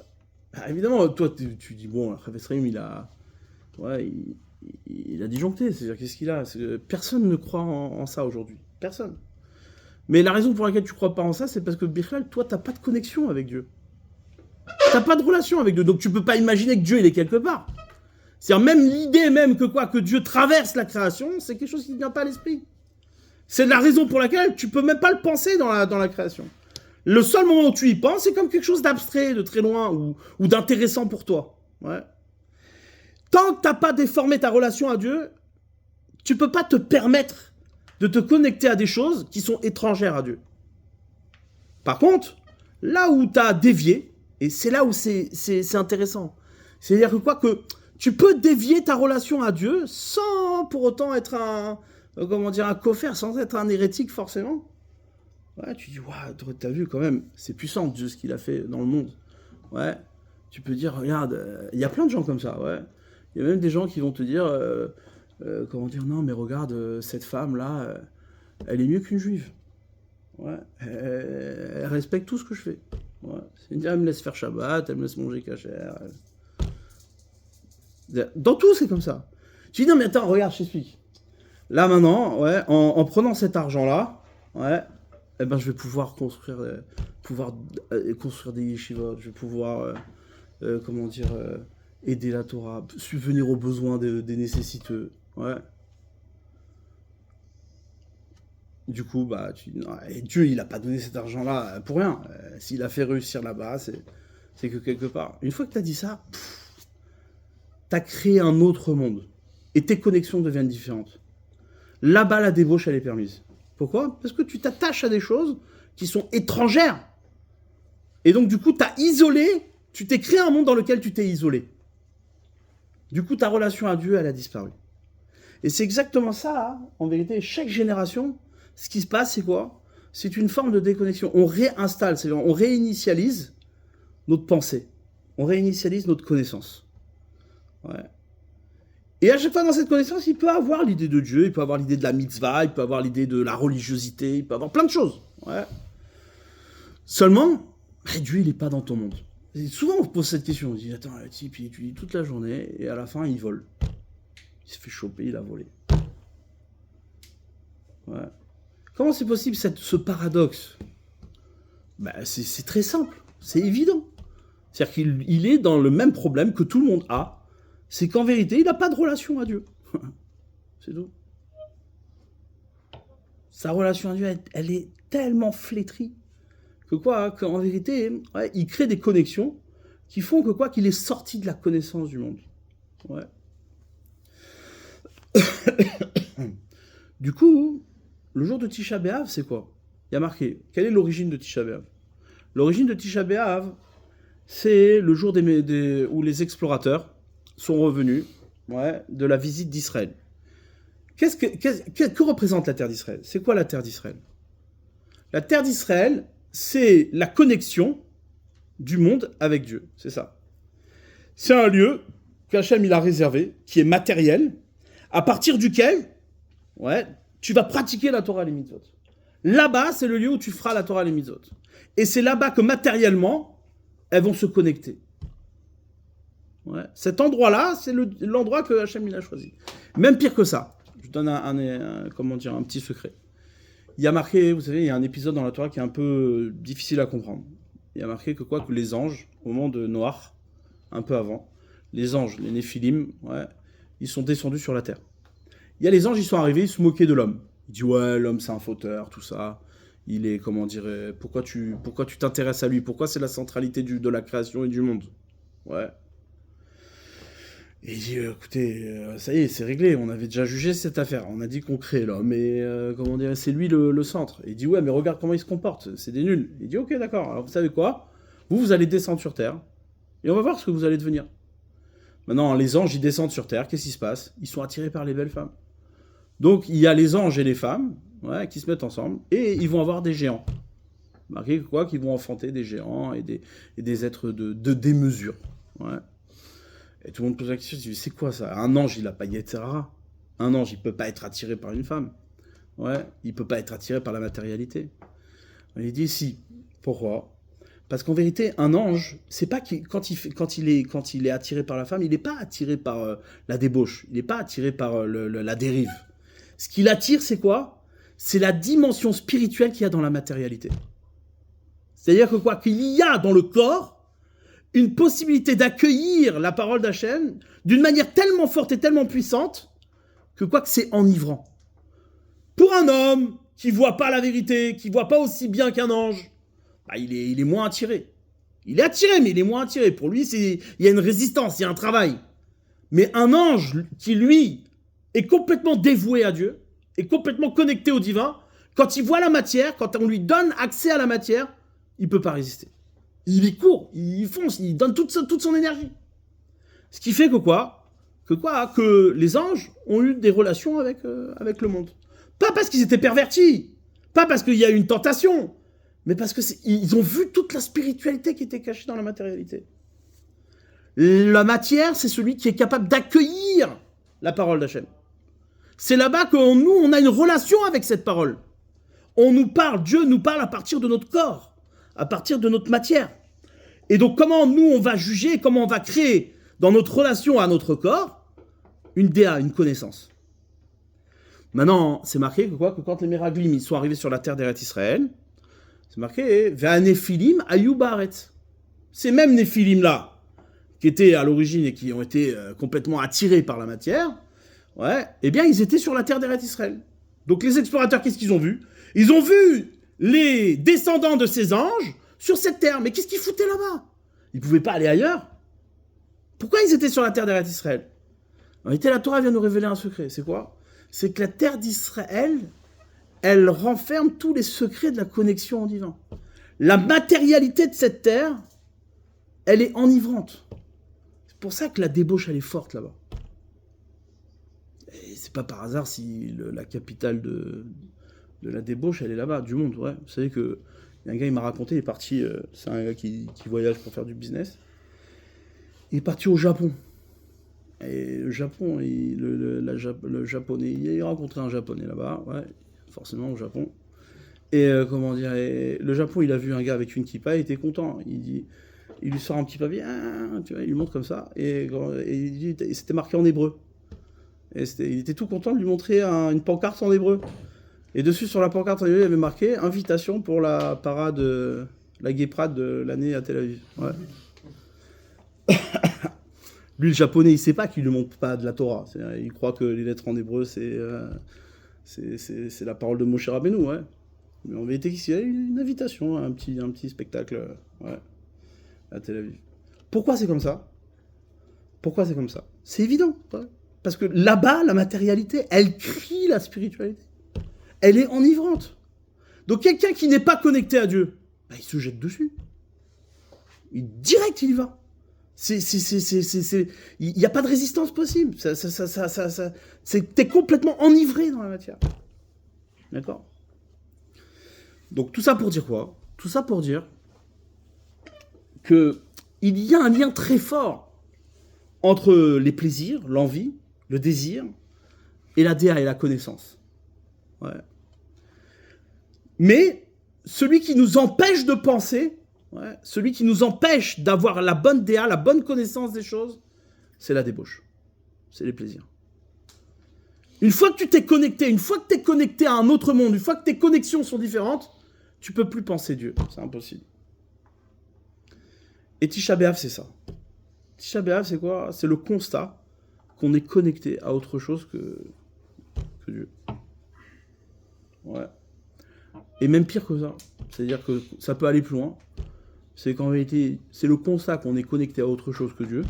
Bah, évidemment, toi, tu dis, bon, le Chafetz Chaim, il a disjoncté. C'est-à-dire, qu'est-ce qu'il a? Personne ne croit en ça aujourd'hui. Personne. Mais la raison pour laquelle tu crois pas en ça, c'est parce que, Bichlal, toi, t'as pas de connexion avec Dieu. T'as pas de relation avec Dieu, donc tu peux pas imaginer que Dieu, il est quelque part. C'est-à-dire, même l'idée que Dieu traverse la création, c'est quelque chose qui ne vient pas à l'esprit. C'est la raison pour laquelle tu peux même pas le penser dans la création. Le seul moment où tu y penses, c'est comme quelque chose d'abstrait, de très loin, ou d'intéressant pour toi. Ouais. Tant que t'as pas déformé ta relation à Dieu, tu peux pas te permettre de te connecter à des choses qui sont étrangères à Dieu. Par contre, là où t'as dévié, et c'est là où c'est intéressant, c'est-à-dire que tu peux dévier ta relation à Dieu sans pour autant être un coffre, sans être un hérétique forcément. Ouais, tu dis, ouais, t'as vu quand même, c'est puissant Dieu ce qu'il a fait dans le monde. Ouais, tu peux dire, regarde, il y a plein de gens comme ça, ouais. Il y a même des gens qui vont te dire, non mais regarde, cette femme-là, elle est mieux qu'une juive. Ouais, elle respecte tout ce que je fais. Ouais. Elle me laisse faire Shabbat, elle me laisse manger kasher. Dans tout, c'est comme ça. Tu dis, non mais attends, regarde, je t'explique. Là maintenant, ouais, en prenant cet argent-là, ouais, eh ben, je vais pouvoir construire des yeshivot, je vais pouvoir, aider la Torah, subvenir aux besoins des nécessiteux. Ouais. Du coup, bah, Dieu, il n'a pas donné cet argent-là pour rien. S'il a fait réussir là-bas, c'est que quelque part. Une fois que tu as dit ça, tu as créé un autre monde. Et tes connexions deviennent différentes. Là-bas, la débauche, elle est permise. Pourquoi? Parce que tu t'attaches à des choses qui sont étrangères. Et donc, du coup, tu t'es créé un monde dans lequel tu t'es isolé. Du coup, ta relation à Dieu, elle a disparu. Et c'est exactement ça, hein. En vérité, chaque génération, ce qui se passe, c'est quoi? C'est une forme de déconnexion. On réinstalle, c'est-à-dire on réinitialise notre pensée. On réinitialise notre connaissance. Ouais. Et à chaque fois dans cette connaissance, il peut avoir l'idée de Dieu, il peut avoir l'idée de la mitzvah, il peut avoir l'idée de la religiosité, il peut avoir plein de choses. Ouais. Seulement, Dieu, il n'est pas dans ton monde. Et souvent, on se pose cette question. On se dit, attends, le type, il étudie toute la journée, et à la fin, il vole. Il se fait choper, il a volé. Ouais. Comment c'est possible, ce paradoxe? C'est très simple, c'est évident. C'est-à-dire qu'il est dans le même problème que tout le monde a. C'est qu'en vérité, il n'a pas de relation à Dieu. C'est tout. Sa relation à Dieu, elle est tellement flétrie qu'en vérité, ouais, il crée des connexions qui font qu'il est sorti de la connaissance du monde. Ouais. Du coup, le jour de Tisha B'Av, c'est quoi? Il y a marqué, quelle est l'origine de Tisha B'Av? L'origine de Tisha B'Av, c'est le jour où les explorateurs sont revenus, ouais, de la visite d'Israël. Que représente la terre d'Israël? C'est quoi la terre d'Israël? La terre d'Israël, c'est la connexion du monde avec Dieu, c'est ça. C'est un lieu qu'Hachem il a réservé, qui est matériel, à partir duquel, ouais, tu vas pratiquer la Torah et les mitzvot. Là-bas, c'est le lieu où tu feras la Torah et les mitzvot. Et c'est là-bas que matériellement, elles vont se connecter. Ouais. Cet endroit-là, c'est l'endroit que Hachem il a choisi. Même pire que ça. Je donne un petit secret. Il y a marqué, vous savez, il y a un épisode dans la Torah qui est un peu difficile à comprendre. Il y a marqué que les anges, au moment de Noach, un peu avant, les anges, les Néphilim, ouais, ils sont descendus sur la terre. Il y a les anges, ils sont arrivés, ils se moquaient de l'homme. Ils disent, ouais, l'homme c'est un fauteur, tout ça. Il est, comment dire, pourquoi tu t'intéresses à lui? Pourquoi c'est la centralité de la création et du monde? Ouais. Et il dit, écoutez, ça y est, c'est réglé, on avait déjà jugé cette affaire. On a dit qu'on crée l'homme et, comment dire, c'est lui le centre. Et il dit, ouais, mais regarde comment il se comporte, c'est des nuls. Il dit, ok, d'accord, alors vous savez quoi? Vous allez descendre sur Terre et on va voir ce que vous allez devenir. Maintenant, les anges, ils descendent sur Terre, qu'est-ce qui se passe? Ils sont attirés par les belles femmes. Donc, il y a les anges et les femmes, ouais, qui se mettent ensemble, et ils vont avoir des géants. Marquez quoi? Qu'ils vont enfanter des géants et des êtres de démesure. Ouais. Et tout le monde pose la question, il dit, c'est quoi ça? Un ange, il a pas Yetzirah. Un ange, il peut pas être attiré par une femme. Ouais, il peut pas être attiré par la matérialité. Il dit, si. Pourquoi? Parce qu'en vérité, un ange, c'est pas quand il est attiré par la femme, il n'est pas attiré par la débauche, il n'est pas attiré par la dérive. Ce qui l'attire, c'est quoi? C'est la dimension spirituelle qu'il y a dans la matérialité. C'est-à-dire que quoi? Qu'il y a dans le corps une possibilité d'accueillir la parole d'Hachem d'une manière tellement forte et tellement puissante que quoi que c'est enivrant. Pour un homme qui voit pas la vérité, qui voit pas aussi bien qu'un ange, bah il est moins attiré. Il est attiré, mais il est moins attiré. Pour lui, il y a une résistance, il y a un travail. Mais un ange qui, lui, est complètement dévoué à Dieu, est complètement connecté au divin, quand il voit la matière, quand on lui donne accès à la matière, il ne peut pas résister. Il y court, il fonce, il donne toute son énergie. Ce qui fait que quoi? Que les anges ont eu des relations avec le monde. Pas parce qu'ils étaient pervertis, pas parce qu'il y a eu une tentation, mais parce qu'ils ont vu toute la spiritualité qui était cachée dans la matérialité. La matière, c'est celui qui est capable d'accueillir la parole d'Hachem. C'est là-bas que nous, on a une relation avec cette parole. On nous parle, Dieu nous parle à partir de notre corps, à partir de notre matière. Et donc, comment nous, on va juger, comment on va créer dans notre relation à notre corps une déa, une connaissance. Maintenant, c'est marqué que quand les Meraglim ils sont arrivés sur la terre d'Eretz Israël, c'est marqué Ve'anephilim ayu ba'aretz. Ces mêmes Néphilim-là, qui étaient à l'origine et qui ont été complètement attirés par la matière, ouais, eh bien, ils étaient sur la terre d'Eretz Israël. Donc, les explorateurs, qu'est-ce qu'ils ont vu? Ils ont vu les descendants de ces anges sur cette terre. Mais qu'est-ce qu'ils foutaient là-bas? Ils ne pouvaient pas aller ailleurs. Pourquoi ils étaient sur la terre d'Eretz Israël? En réalité, la Torah vient nous révéler un secret. C'est quoi? C'est que la terre d'Israël, elle renferme tous les secrets de la connexion au divin. La matérialité de cette terre, elle est enivrante. C'est pour ça que la débauche, elle est forte là-bas. Et c'est pas par hasard si la capitale de la débauche, elle est là-bas, du monde. Ouais. Vous savez que y a un gars, il m'a raconté, il est parti, c'est un gars qui voyage pour faire du business. Il est parti au Japon. Et le Japon, le japonais, il a rencontré un japonais là-bas, ouais, forcément au Japon. Et comment dire, le Japon, il a vu un gars avec une kippa, il était content. Il lui sort un petit papier, tu vois, il lui montre comme ça, et il dit, et c'était marqué en hébreu. Et il était tout content de lui montrer une pancarte en hébreu. Et dessus, sur la pancarte en hébreu, il y avait marqué invitation pour la parade, la guéprade de l'année à Tel Aviv. Ouais. Lui, le japonais, il sait pas qu'il ne montre pas de la Torah. Il croit que les lettres en hébreu, c'est la parole de Moshe Rabbeinu, ouais. Mais en vérité, il y a une invitation, un petit spectacle, ouais, à Tel Aviv. Pourquoi c'est comme ça? Pourquoi c'est comme ça? C'est évident, ouais. Parce que là-bas, la matérialité, elle crie la spiritualité. Elle est enivrante. Donc quelqu'un qui n'est pas connecté à Dieu, bah, il se jette dessus. Direct, il y va. Il n'y a pas de résistance possible. T'es complètement enivré dans la matière. D'accord? Donc tout ça pour dire quoi? Tout ça pour dire qu'il y a un lien très fort entre les plaisirs, l'envie, le désir, et la déa et la connaissance. Ouais. Mais celui qui nous empêche de penser, ouais, celui qui nous empêche d'avoir la bonne déa, la bonne connaissance des choses, c'est la débauche. C'est les plaisirs. Une fois que tu t'es connecté, une fois que tu es connecté à un autre monde, une fois que tes connexions sont différentes, tu ne peux plus penser Dieu. C'est impossible. Et Tisha B'Av, c'est ça. Tisha B'Av, c'est quoi? C'est le constat qu'on est connecté à autre chose que Dieu. Ouais. Et même pire que ça. C'est-à-dire que ça peut aller plus loin. C'est qu'en vérité, c'est le constat qu'on est connecté à autre chose que Dieu,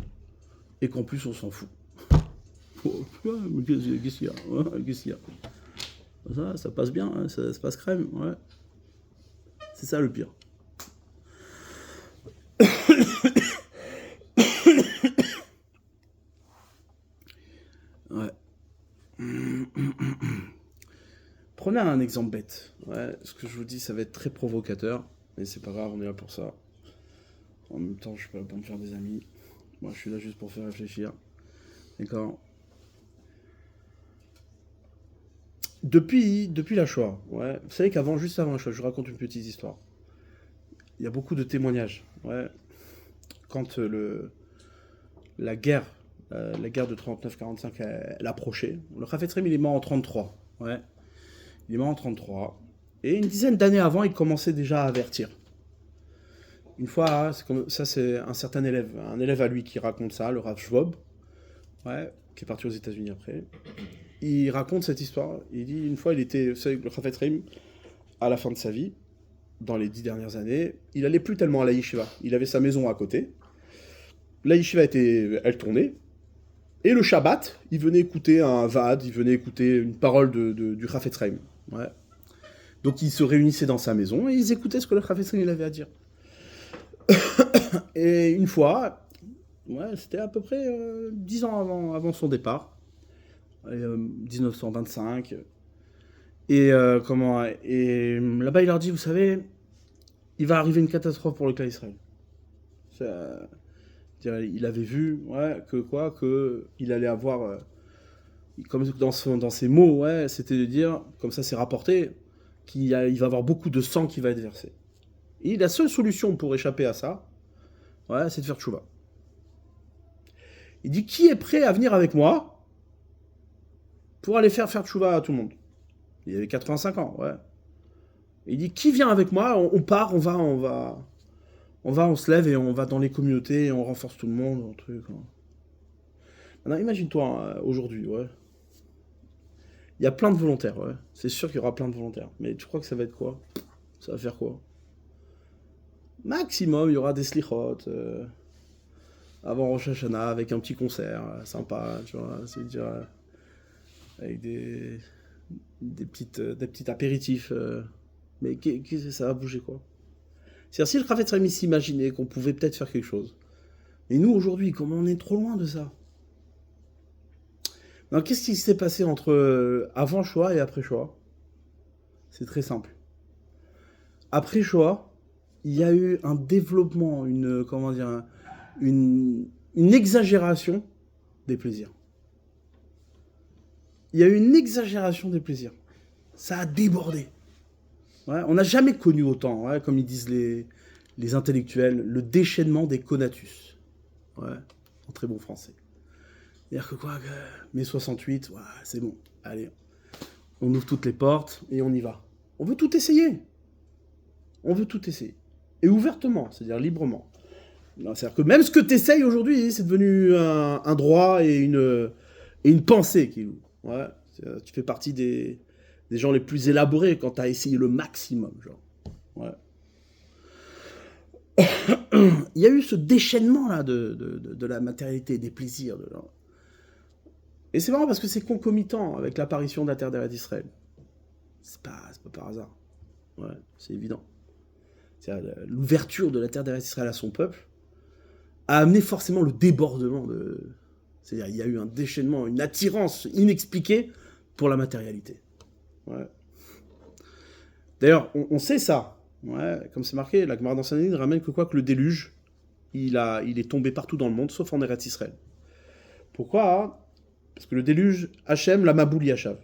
et qu'en plus on s'en fout. Qu'est-ce qu'il y a? Qu'est-ce qu'il y a? Ça passe bien, hein, ça passe crème, ouais. C'est ça le pire. Ouais. Prenez un exemple bête. Ouais, ce que je vous dis, ça va être très provocateur, mais c'est pas grave, on est là pour ça. En même temps, je suis pas là pour me faire des amis. Moi, je suis là juste pour faire réfléchir. D'accord. Depuis la Shoah, ouais. Vous savez qu'avant, juste avant la Shoah, je vous raconte une petite histoire. Il y a beaucoup de témoignages. Ouais. Quand la guerre de 39-45, elle approchait, le Chafetz Chaim, il est mort en 33. Ouais. Il est mort en 33. Et une dizaine d'années avant, il commençait déjà à avertir. Une fois, c'est un certain élève, un élève à lui qui raconte ça, le Rav Schwab, ouais, qui est parti aux États-Unis après. Il raconte cette histoire. Il dit une fois, il était, vous savez, le Chafetz Chaim, à la fin de sa vie, dans les 10 dernières années, il allait plus tellement à la yeshiva. Il avait sa maison à côté. La yeshiva elle tournait. Et le Shabbat, il venait écouter un vad, il venait écouter une parole du Chafetz Chaim. Ouais. Donc ils se réunissaient dans sa maison et ils écoutaient ce que le Chafetz Chaim avait à dire. Et une fois, ouais, c'était à peu près 10 ans avant son départ, 1925. Et là-bas, il leur dit, vous savez, il va arriver une catastrophe pour le clan Israël. Il avait vu, ouais, que il allait avoir, comme dans ses mots, ouais, c'était de dire, comme ça c'est rapporté, il va avoir beaucoup de sang qui va être versé. Et la seule solution pour échapper à ça, ouais, c'est de faire tchouva. Il dit, qui est prêt à venir avec moi pour aller faire tchouva à tout le monde? Il avait 85 ans, ouais. Il dit, qui vient avec moi? On part, on se lève et on va dans les communautés et on renforce tout le monde, un truc. Hein. Maintenant, imagine-toi aujourd'hui, ouais. Il y a plein de volontaires, ouais. C'est sûr qu'il y aura plein de volontaires. Mais tu crois que ça va être quoi? Ça va faire quoi? Maximum, il y aura des slichot avant Rosh Hashanah avec un petit concert sympa, tu vois, c'est dire avec des petits apéritifs. Mais ça va bouger quoi? C'est-à-dire si le Chafetz Chaim s'imaginait qu'on pouvait peut-être faire quelque chose. Et nous aujourd'hui, comment on est trop loin de ça? Alors, qu'est-ce qui s'est passé entre avant Shoah et après Shoah? C'est très simple. Après Shoah, il y a eu un développement, une exagération des plaisirs. Il y a eu une exagération des plaisirs. Ça a débordé. Ouais, on n'a jamais connu autant, ouais, comme ils disent les intellectuels, le déchaînement des conatus. Ouais, en très bon français. C'est-à-dire que mai 68, ouais, c'est bon, allez, on ouvre toutes les portes et on y va. On veut tout essayer. On veut tout essayer. Et ouvertement, c'est-à-dire librement. C'est-à-dire que même ce que tu essayes aujourd'hui, c'est devenu un droit et une pensée qui loue. Ouais, tu fais partie des gens les plus élaborés quand tu as essayé le maximum. Genre. Ouais. Il y a eu ce déchaînement-là de la matérialité, des plaisirs. Et c'est marrant parce que c'est concomitant avec l'apparition de la terre d'Israël. C'est pas par hasard. Ouais, c'est évident. L'ouverture de la terre d'Israël à son peuple a amené forcément le débordement C'est-à-dire il y a eu un déchaînement, une attirance inexpliquée pour la matérialité. Ouais. D'ailleurs, on sait ça. Ouais, comme c'est marqué, la Gemara dans Sanhédrin ramène que le déluge, il est tombé partout dans le monde, sauf en Eretz Israël. Pourquoi? Parce que le déluge, Hachem l'a mabouli Hachav.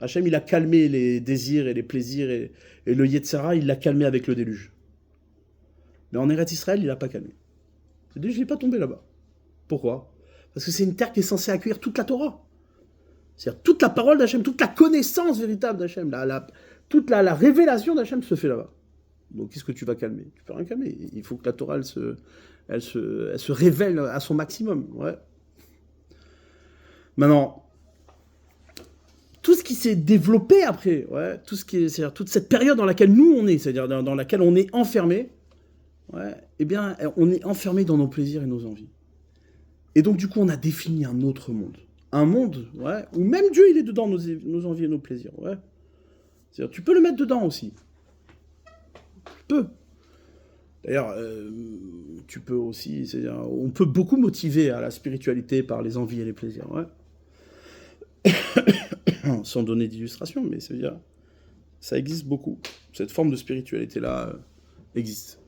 Hachem, il a calmé les désirs et les plaisirs et le Yetzara, il l'a calmé avec le déluge. Mais en Eretz Israël, il l'a pas calmé. Le déluge n'est pas tombé là-bas. Pourquoi? Parce que c'est une terre qui est censée accueillir toute la Torah. C'est-à-dire toute la parole d'Hachem, toute la connaissance véritable d'Hachem, toute la révélation d'Hachem se fait là-bas. Donc qu'est-ce que tu vas calmer? Tu peux rien calmer. Il faut que la Torah, elle se révèle à son maximum. Ouais. Maintenant, tout ce qui s'est développé après, ouais, c'est-à-dire toute cette période dans laquelle nous on est, c'est-à-dire dans laquelle on est enfermé, ouais, eh bien, on est enfermé dans nos plaisirs et nos envies. Et donc, du coup, on a défini un autre monde. Un monde, ouais, où même Dieu, il est dedans, nos envies et nos plaisirs, ouais. C'est-à-dire, tu peux le mettre dedans aussi. Tu peux. D'ailleurs, tu peux aussi, c'est-à-dire, on peut beaucoup motiver à la spiritualité par les envies et les plaisirs, ouais. Sans donner d'illustration, mais c'est-à-dire, ça existe beaucoup. Cette forme de spiritualité-là existe.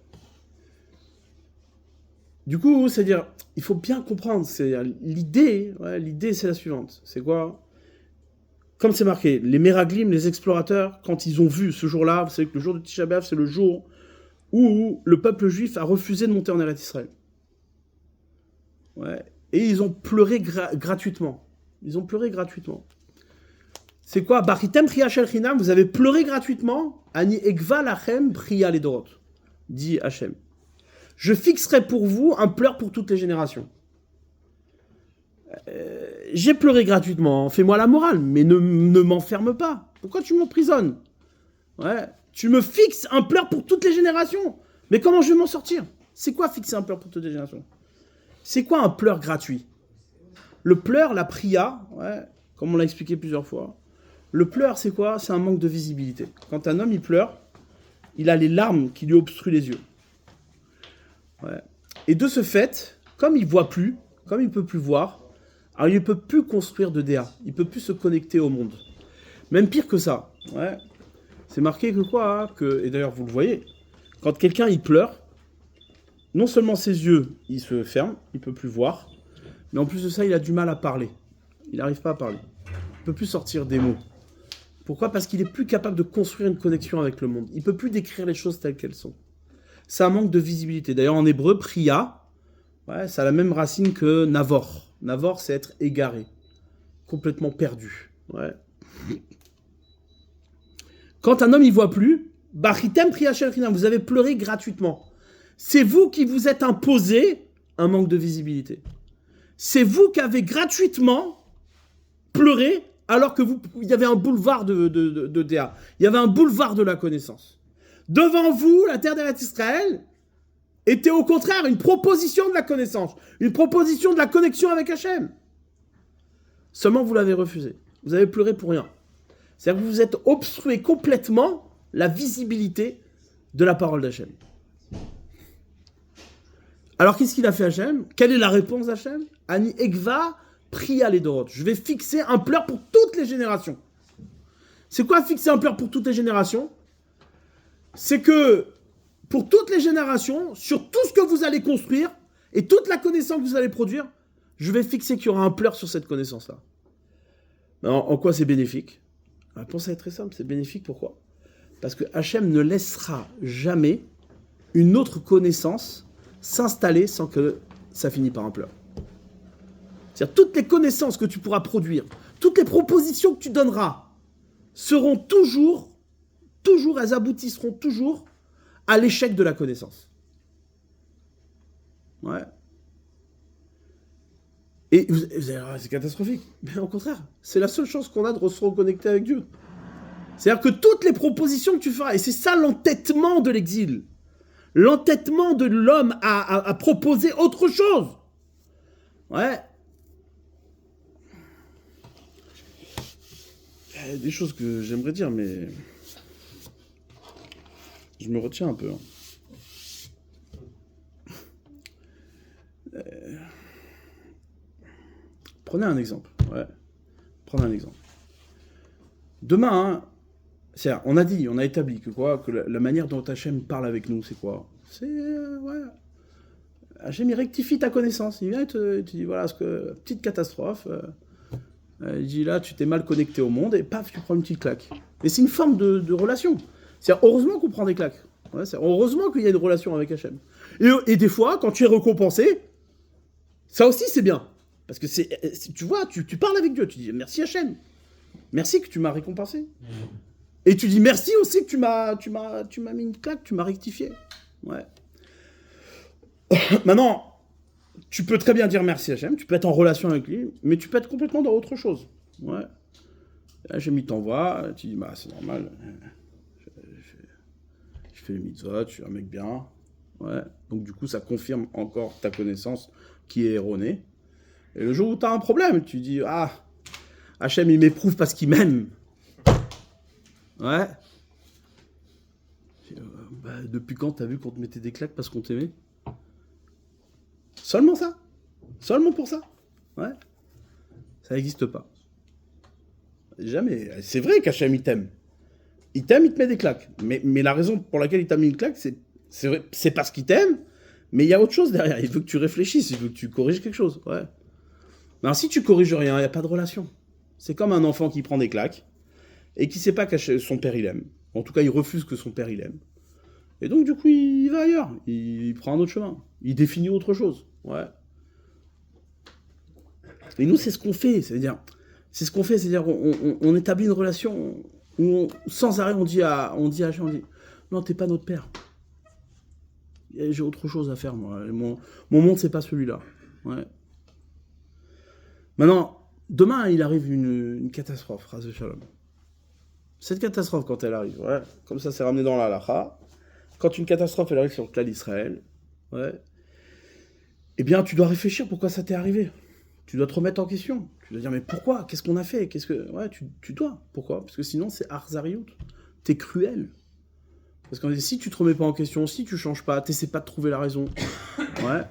Du coup, c'est-à-dire, il faut bien comprendre, c'est-à-dire, l'idée, c'est la suivante. C'est quoi? Comme c'est marqué, les Méraglim, les explorateurs, quand ils ont vu ce jour-là, vous savez que le jour de Tisha B'Av, c'est le jour où le peuple juif a refusé de monter en Eretz Israël. Ouais. Et ils ont pleuré gratuitement. Ils ont pleuré gratuitement. C'est quoi? Baritem priya shel chinam, vous avez pleuré gratuitement. Ani ekva lachem priya ledorot, dit Hachem. Je fixerai pour vous un pleur pour toutes les générations. J'ai pleuré gratuitement, fais-moi la morale, mais ne m'enferme pas. Pourquoi tu m'emprisonnes? Ouais. Tu me fixes un pleur pour toutes les générations. Mais comment je vais m'en sortir? C'est quoi fixer un pleur pour toutes les générations? C'est quoi un pleur gratuit? Le pleur, la priya, ouais, comme on l'a expliqué plusieurs fois, le pleur, c'est quoi? C'est un manque de visibilité. Quand un homme, il pleure, il a les larmes qui lui obstruent les yeux. Ouais. Et de ce fait, comme il ne voit plus, comme il ne peut plus voir, alors il ne peut plus construire de DA. Il ne peut plus se connecter au monde. Même pire que ça. Ouais. C'est marqué que quoi, hein, et d'ailleurs vous le voyez, quand quelqu'un il pleure, non seulement ses yeux ils se ferment, il ne peut plus voir, mais en plus de ça il a du mal à parler. Il n'arrive pas à parler. Il ne peut plus sortir des mots. Pourquoi? Parce qu'il n'est plus capable de construire une connexion avec le monde. Il ne peut plus décrire les choses telles qu'elles sont. C'est un manque de visibilité. D'ailleurs en hébreu, priya, ouais, ça a la même racine que navor. Navor, c'est être égaré, complètement perdu. Ouais. Quand un homme, il ne voit plus, Baritem priya shel chinam, vous avez pleuré gratuitement. C'est vous qui vous êtes imposé un manque de visibilité. C'est vous qui avez gratuitement pleuré alors que il y avait un boulevard de DA. Il y avait un boulevard de la connaissance. Devant vous, la terre d'Eretz Israël était au contraire une proposition de la connaissance, une proposition de la connexion avec Hachem. Seulement, vous l'avez refusé. Vous avez pleuré pour rien. C'est-à-dire que vous êtes obstrué complètement la visibilité de la parole d'Hachem. Alors, qu'est-ce qu'il a fait Hachem? Quelle est la réponse d'Hachem? Ani ekva priya ledorot. Je vais fixer un pleur pour toutes les générations. C'est quoi fixer un pleur pour toutes les générations? C'est que pour toutes les générations, sur tout ce que vous allez construire et toute la connaissance que vous allez produire, je vais fixer qu'il y aura un pleur sur cette connaissance-là. En quoi c'est bénéfique? La réponse est très simple, c'est bénéfique. Pourquoi? Parce que Hachem ne laissera jamais une autre connaissance s'installer sans que ça finisse par un pleur. C'est-à-dire toutes les connaissances que tu pourras produire, toutes les propositions que tu donneras seront toujours, elles aboutisseront toujours à l'échec de la connaissance. Ouais. Et vous allez dire, c'est catastrophique. Mais au contraire, c'est la seule chance qu'on a de se reconnecter avec Dieu. C'est-à-dire que toutes les propositions que tu feras, et c'est ça l'entêtement de l'exil, l'entêtement de l'homme à proposer autre chose. Ouais. Il y a des choses que j'aimerais dire, mais je me retiens un peu. Prenez un exemple. Ouais. Prenez un exemple. Demain, on a établi que la manière dont Hachem parle avec nous, c'est quoi? C'est ouais. Hachem, il rectifie ta connaissance. Il vient et te dit voilà, petite catastrophe. Il dit là, tu t'es mal connecté au monde et paf, tu prends une petite claque. Et c'est une forme de relation. C'est heureusement qu'on prend des claques. Ouais, c'est heureusement qu'il y a une relation avec Hachem. Et des fois, quand tu es récompensé, ça aussi c'est bien. Parce que tu vois, tu parles avec Dieu, tu dis merci Hachem. Merci que tu m'as récompensé. Et tu dis merci aussi que tu m'as mis une claque, tu m'as rectifié. Ouais. Maintenant, tu peux très bien dire merci Hachem, tu peux être en relation avec lui, mais tu peux être complètement dans autre chose. Ouais. Hachem, il t'envoie, tu dis, bah, c'est normal. Je fais les mitzvot, je suis un mec bien. Ouais. Donc, du coup, ça confirme encore ta connaissance qui est erronée. Et le jour où tu as un problème, tu dis, ah, Hachem, il m'éprouve parce qu'il m'aime. Ouais. Bah, depuis quand t'as vu qu'on te mettait des claques parce qu'on t'aimait? Seulement ça? Seulement pour ça? Ouais. Ça n'existe pas. Jamais. C'est vrai qu'Hachem, il t'aime. Il t'aime, il te met des claques. Mais la raison pour laquelle il t'a mis une claque, c'est parce qu'il t'aime, mais il y a autre chose derrière. Il veut que tu réfléchisses, il veut que tu corriges quelque chose. Ouais. Alors si tu corriges rien, il n'y a pas de relation. C'est comme un enfant qui prend des claques et qui sait pas que son père il aime. En tout cas, il refuse que son père il aime. Et donc, du coup, il va ailleurs. Il prend un autre chemin. Il définit autre chose. Ouais. Et nous, c'est ce qu'on fait. C'est-à-dire, on établit une relation où, sans arrêt, on dit à Hachem, non, t'es pas notre père. J'ai autre chose à faire, moi. Mon monde, c'est pas celui-là. Ouais. Maintenant, demain, il arrive une catastrophe, Ras Shalom. Cette catastrophe, quand elle arrive, ouais, comme ça, c'est ramené dans la halakha. Quand une catastrophe, elle arrive sur le clan d'Israël, ouais, eh bien, tu dois réfléchir pourquoi ça t'est arrivé. Tu dois te remettre en question. Tu dois dire, mais pourquoi? Qu'est-ce qu'on a fait? Ouais, tu dois. Pourquoi? Parce que sinon, c'est Arzariout. T'es cruel. Parce que si tu te remets pas en question, si tu changes pas, t'essaies pas de trouver la raison, ouais,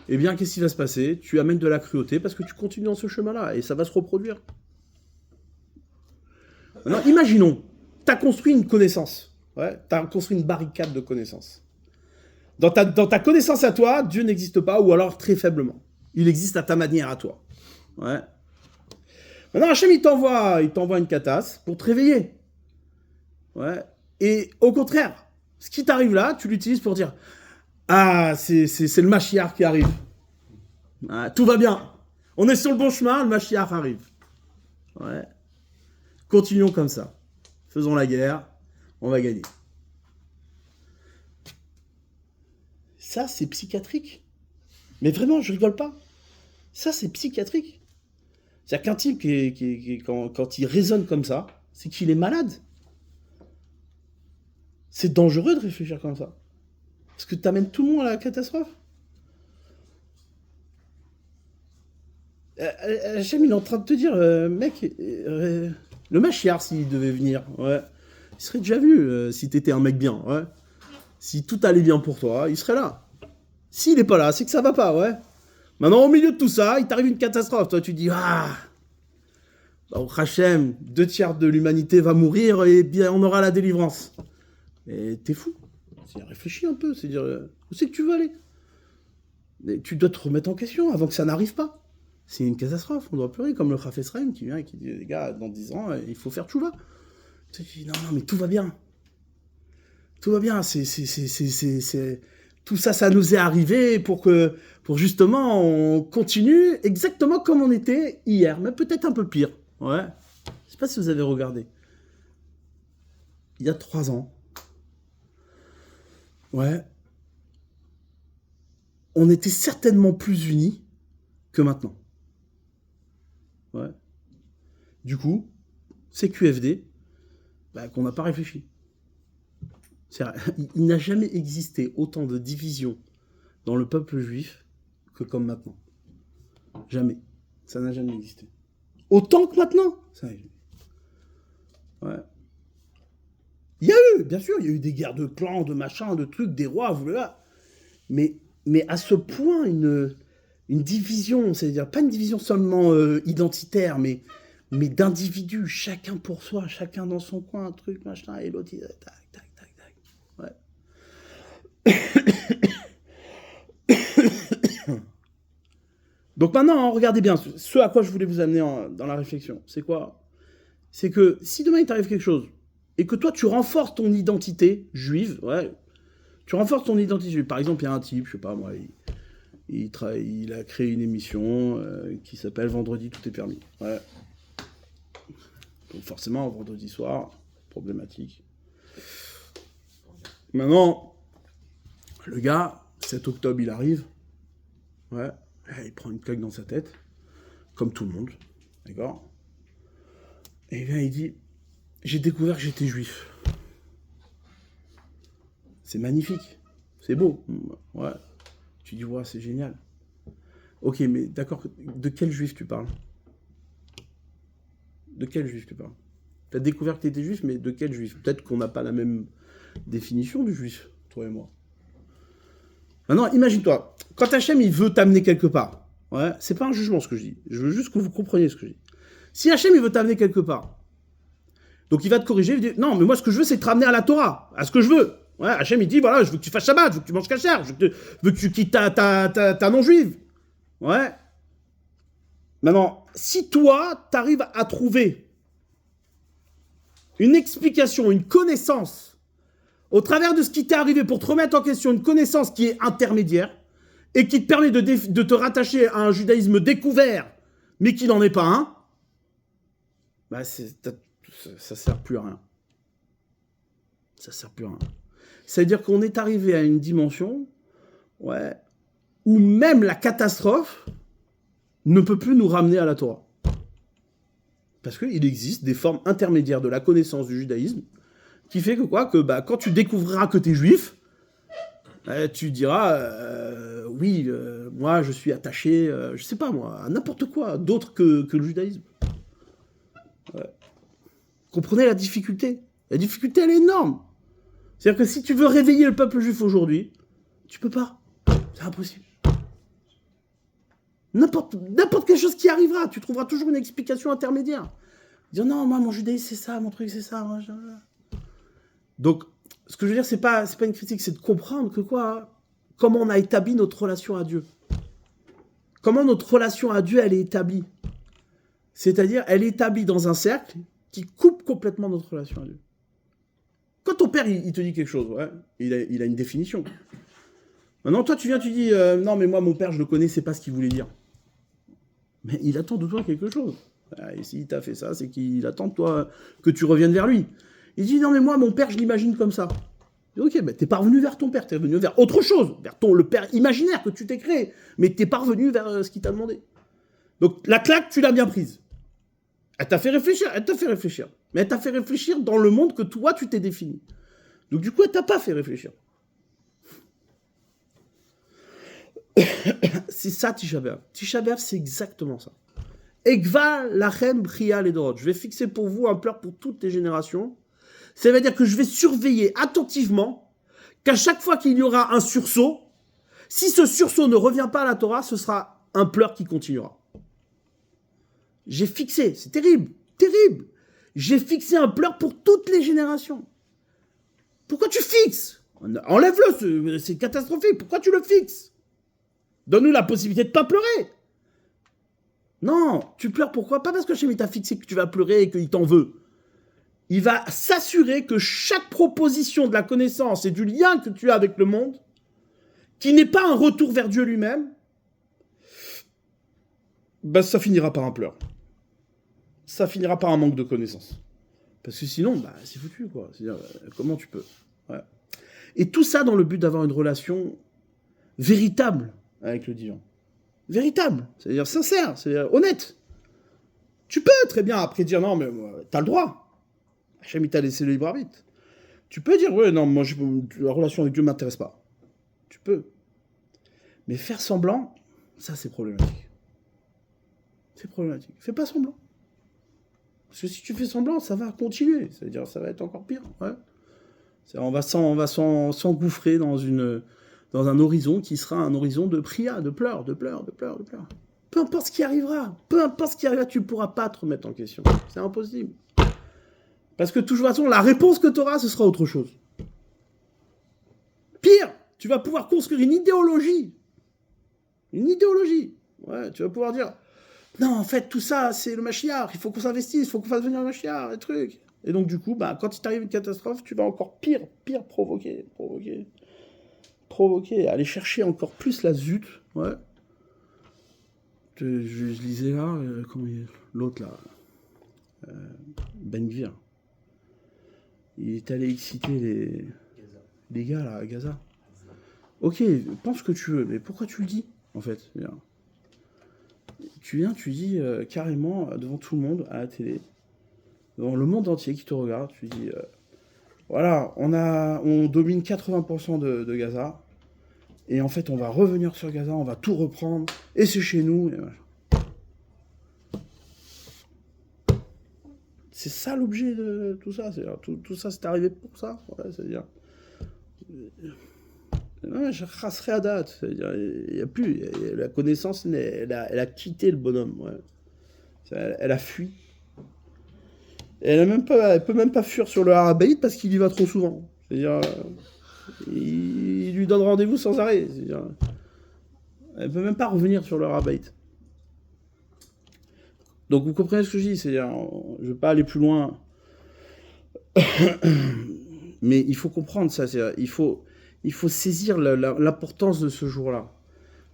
eh bien, qu'est-ce qui va se passer? Tu amènes de la cruauté parce que tu continues dans ce chemin-là et ça va se reproduire. Maintenant, imaginons, t'as construit une connaissance. Ouais, t'as construit une barricade de connaissances. Dans ta connaissance à toi, Dieu n'existe pas, ou alors très faiblement. Il existe à ta manière à toi. Ouais. Maintenant, Hachem, il t'envoie une catasse pour te réveiller. Ouais. Et au contraire, ce qui t'arrive là, tu l'utilises pour dire, ah, c'est le Mashiach qui arrive. Ah, tout va bien. On est sur le bon chemin, le Mashiach arrive. Ouais. Continuons comme ça. Faisons la guerre, on va gagner. Ça, c'est psychiatrique. Mais vraiment, je rigole pas. Ça, c'est psychiatrique. C'est-à-dire qu'un type quand il raisonne comme ça, c'est qu'il est malade. C'est dangereux de réfléchir comme ça. Parce que t'amènes tout le monde à la catastrophe. Hachem, il est en train de te dire, mec, le Mashiach, s'il devait venir, ouais, il serait déjà vu si t'étais un mec bien, ouais. Si tout allait bien pour toi, il serait là. S'il est pas là, c'est que ça va pas, ouais. Maintenant, au milieu de tout ça, il t'arrive une catastrophe. Toi, tu dis, ah, au Hachem, 2/3 de l'humanité va mourir et bien on aura la délivrance. Mais t'es fou. C'est réfléchis un peu, c'est dire, où c'est que tu veux aller? Mais tu dois te remettre en question avant que ça n'arrive pas. C'est une catastrophe, on doit pleurer, comme le Chafetz Chaim qui vient et qui dit, les gars, dans 10 ans, il faut faire tchouva. Tu dis, non, mais tout va bien. Tout va bien, tout ça, ça nous est arrivé pour justement, on continue exactement comme on était hier, mais peut-être un peu pire. Ouais. Je sais pas si vous avez regardé. Il y a 3 ans. Ouais. On était certainement plus unis que maintenant. Ouais. Du coup, c'est QFD, qu'on n'a pas réfléchi. Il n'a jamais existé autant de divisions dans le peuple juif que comme maintenant. Jamais. Ça n'a jamais existé. Autant que maintenant. Ça, ouais. Il y a eu, bien sûr, il y a eu des guerres de clans, de machins, de trucs, des rois, voilà. Mais à ce point, une division, c'est-à-dire pas une division seulement identitaire, mais d'individus, chacun pour soi, chacun dans son coin, un truc, machin, et l'autre, il tac, tac, tac, tac. Ouais. Donc maintenant, regardez bien, ce à quoi je voulais vous amener dans la réflexion, c'est quoi? C'est que si demain il t'arrive quelque chose, et que toi tu renforces ton identité juive, ouais, tu renforces ton identité juive. Par exemple, il y a un type, je sais pas moi, il a créé une émission qui s'appelle Vendredi tout est permis. Ouais. Donc forcément, vendredi soir, problématique. Maintenant, le gars, 7 octobre, il arrive. Ouais. Il prend une claque dans sa tête. Comme tout le monde. D'accord? Et bien, il dit, j'ai découvert que j'étais juif. C'est magnifique. C'est beau. Ouais. Tu dis, ouais, c'est génial. Ok, mais d'accord, de quel juif tu parles? De quel juif tu parles? Tu as découvert que tu étais juif, mais de quel juif? Peut-être qu'on n'a pas la même définition du juif, toi et moi. Maintenant, imagine-toi, quand Hachem, il veut t'amener quelque part, ouais, c'est pas un jugement ce que je dis, je veux juste que vous compreniez ce que je dis. Si Hachem, il veut t'amener quelque part, donc il va te corriger, il va dire, non, mais moi, ce que je veux, c'est te ramener à la Torah, à ce que je veux. Ouais, Hachem, il dit, voilà, je veux que tu fasses Shabbat, je veux que tu manges kasher, je veux que tu quittes ta non-juive. Ouais. Maintenant, si toi, tu arrives à trouver une explication, une connaissance, au travers de ce qui t'est arrivé pour te remettre en question, une connaissance qui est intermédiaire, et qui te permet de te rattacher à un judaïsme découvert, mais qui n'en est pas un, bah ça sert plus à rien. Ça sert plus à rien. C'est-à-dire qu'on est arrivé à une dimension, ouais, où même la catastrophe ne peut plus nous ramener à la Torah. Parce qu'il existe des formes intermédiaires de la connaissance du judaïsme qui fait que quoi? Que bah, quand tu découvriras que tu es juif, tu diras oui, moi je suis attaché, je sais pas moi, à n'importe quoi d'autre que le judaïsme. Ouais. Comprenez la difficulté? La difficulté, elle est énorme. C'est-à-dire que si tu veux réveiller le peuple juif aujourd'hui, tu peux pas. C'est impossible. N'importe quelle chose qui arrivera, tu trouveras toujours une explication intermédiaire. Dire non, moi mon judaïsme c'est ça, mon truc c'est ça. Moi, Donc, ce que je veux dire, c'est pas une critique, c'est de comprendre que quoi, comment on a établi notre relation à Dieu. Comment notre relation à Dieu, elle est établie. C'est-à-dire, elle est établie dans un cercle qui coupe complètement notre relation à Dieu. Quand ton père, il te dit quelque chose, ouais, il a une définition. Maintenant, toi, tu viens, tu dis, non, mais moi, mon père, je le connais, c'est pas ce qu'il voulait dire. Mais il attend de toi quelque chose. Et s'il t'a fait ça, c'est qu'il attend de toi que tu reviennes vers lui. Il dit, non, mais moi, mon père, je l'imagine comme ça. Ok, ben t'es pas revenu vers ton père, t'es revenu vers autre chose, vers le père imaginaire que tu t'es créé, mais t'es pas revenu vers ce qu'il t'a demandé. Donc la claque, tu l'as bien prise. Elle t'a fait réfléchir, mais elle t'a fait réfléchir dans le monde que toi, tu t'es défini. Donc du coup, elle t'a pas fait réfléchir. C'est ça, Tisha B'Av. Tisha B'Av, c'est exactement ça. Ekva lachem bria ledorot. Je vais fixer pour vous un pleur pour toutes les générations. Ça veut dire que je vais surveiller attentivement qu'à chaque fois qu'il y aura un sursaut, si ce sursaut ne revient pas à la Torah, ce sera un pleur qui continuera. J'ai fixé, c'est terrible, terrible. J'ai fixé un pleur pour toutes les générations. Pourquoi tu fixes? Enlève-le, c'est catastrophique. Pourquoi tu le fixes? Donne-nous la possibilité de ne pas pleurer. Non, tu pleures pourquoi? Pas parce que Hachem t'a fixé que tu vas pleurer et qu'il t'en veut. Il va s'assurer que chaque proposition de la connaissance et du lien que tu as avec le monde, qui n'est pas un retour vers Dieu lui-même, bah, ça finira par un pleur. Ça finira par un manque de connaissance. Parce que sinon, bah, c'est foutu, quoi. C'est-à-dire, comment tu peux? Ouais. Et tout ça dans le but d'avoir une relation véritable avec le divin. Véritable, c'est-à-dire sincère, c'est-à-dire honnête. Tu peux très bien après dire non, mais t'as le droit. Hachem, il t'a laissé le libre arbitre. Tu peux dire, ouais, non, moi, la relation avec Dieu ne m'intéresse pas. Tu peux. Mais faire semblant, ça, c'est problématique. C'est problématique. Fais pas semblant. Parce que si tu fais semblant, ça va continuer. C'est-à-dire, ça va être encore pire. Ouais. On va s'engouffrer dans un horizon qui sera un horizon de prière, de pleurs. Peu importe ce qui arrivera, tu ne pourras pas te remettre en question. C'est impossible. Parce que de toute façon, la réponse que tu auras, ce sera autre chose. Pire, tu vas pouvoir construire une idéologie. Ouais, tu vas pouvoir dire, non, en fait, tout ça, c'est le Mashiach, il faut qu'on s'investisse, il faut qu'on fasse venir le Mashiach, les trucs. Et donc, du coup, bah, quand il t'arrive une catastrophe, tu vas encore pire provoquer, aller chercher encore plus la zut, ouais. Je lisais là, l'autre là, Ben Gvir. Il est allé exciter les gars là à Gaza. Ok, pense ce que tu veux, mais pourquoi tu le dis, en fait? Tu viens, tu dis carrément devant tout le monde, à la télé, devant le monde entier qui te regarde, tu dis, voilà, on domine 80% de Gaza, et en fait, on va revenir sur Gaza, on va tout reprendre, et c'est chez nous. Et voilà. C'est ça l'objet de tout ça. C'est-à-dire, tout ça, c'est arrivé pour ça. Ouais, c'est-à-dire, je rasserai à date. C'est-à-dire, il n'y a plus. La connaissance, elle a quitté le bonhomme. Ouais. Elle a fui. Et elle peut même pas fuir sur le Harabaïd parce qu'il y va trop souvent. C'est-à-dire, il lui donne rendez-vous sans arrêt. C'est-à-dire, elle peut même pas revenir sur le Harabaïd. Donc vous comprenez ce que je dis, c'est-à-dire, je ne vais pas aller plus loin, mais il faut comprendre ça, c'est-à-dire, il faut saisir l'importance de ce jour-là.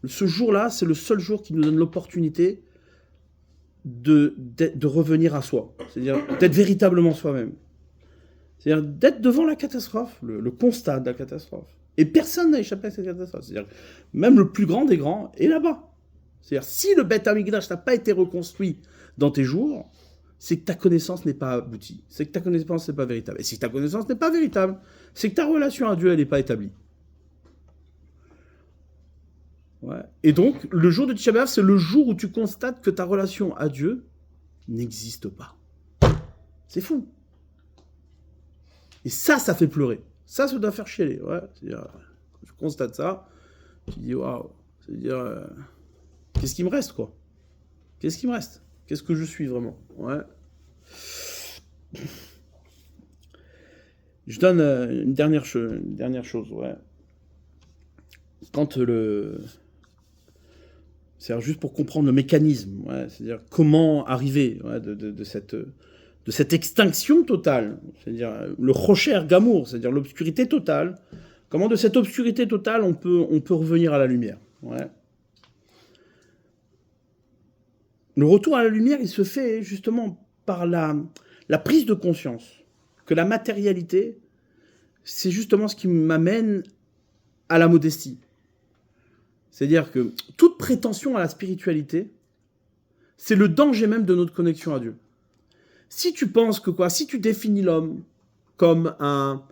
Ce jour-là, c'est le seul jour qui nous donne l'opportunité de revenir à soi, c'est-à-dire d'être véritablement soi-même. C'est-à-dire d'être devant la catastrophe, le constat de la catastrophe. Et personne n'a échappé à cette catastrophe. C'est-à-dire même le plus grand des grands est là-bas. C'est-à-dire si le Beth Amikdash n'a pas été reconstruit dans tes jours, c'est que ta connaissance n'est pas aboutie. C'est que ta connaissance n'est pas véritable. Et si ta connaissance n'est pas véritable, c'est que ta relation à Dieu, elle n'est pas établie. Ouais. Et donc, le jour de Tisha B'Av, c'est le jour où tu constates que ta relation à Dieu n'existe pas. C'est fou. Et ça fait pleurer. Ça doit faire chialer. Ouais. C'est-à-dire, je constate ça, tu dis waouh. C'est-à-dire, qu'est-ce qui me reste, quoi? Qu'est-ce qui me reste? Qu'est-ce que je suis vraiment? Ouais. Je donne une dernière chose, ouais. Quand c'est juste pour comprendre le mécanisme, ouais, c'est-à-dire comment arriver ouais, de cette extinction totale, c'est-à-dire le Rocher Gamour, c'est-à-dire l'obscurité totale. Comment de cette obscurité totale on peut revenir à la lumière. Ouais. Le retour à la lumière, il se fait justement par la prise de conscience que la matérialité, c'est justement ce qui m'amène à la modestie. C'est-à-dire que toute prétention à la spiritualité, c'est le danger même de notre connexion à Dieu. Si tu penses que si tu définis l'homme comme un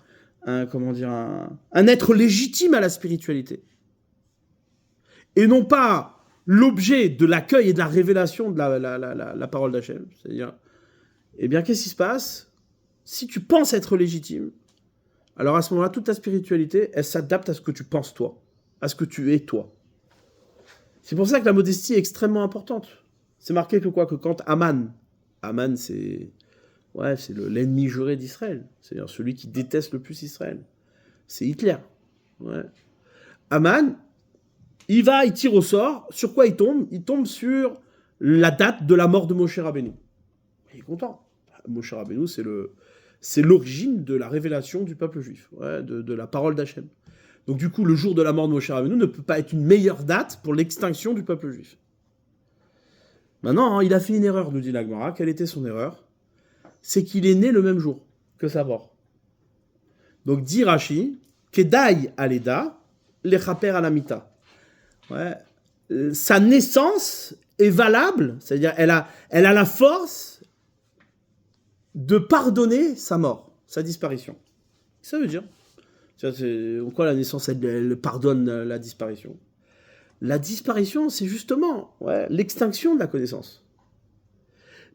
être légitime à la spiritualité, et non pas l'objet de l'accueil et de la révélation de la parole d'Hachem, c'est-à-dire, eh bien, qu'est-ce qui se passe? Si tu penses être légitime, alors à ce moment-là, toute ta spiritualité, elle s'adapte à ce que tu penses toi, à ce que tu es toi. C'est pour ça que la modestie est extrêmement importante. C'est marqué que quand Aman, c'est l'ennemi juré d'Israël, c'est-à-dire celui qui déteste le plus Israël. C'est Hitler. Ouais. Aman, il tire au sort. Sur quoi il tombe? Il tombe sur la date de la mort de Moshe Rabbeinu. Il est content. Moshe Rabbeinu, c'est l'origine de la révélation du peuple juif, ouais, de la parole d'Hachem. Donc du coup, le jour de la mort de Moshe Rabbeinu ne peut pas être une meilleure date pour l'extinction du peuple juif. Maintenant, il a fait une erreur, nous dit la Gemara. Quelle était son erreur? C'est qu'il est né le même jour que sa mort. Donc dit Rashi, Kedai Aleda, Lechaper Alamita. Ouais. Sa naissance est valable, c'est-à-dire elle a la force de pardonner sa mort, sa disparition. Ça veut dire. Pourquoi la naissance, elle pardonne la disparition? La disparition, c'est justement l'extinction de la connaissance.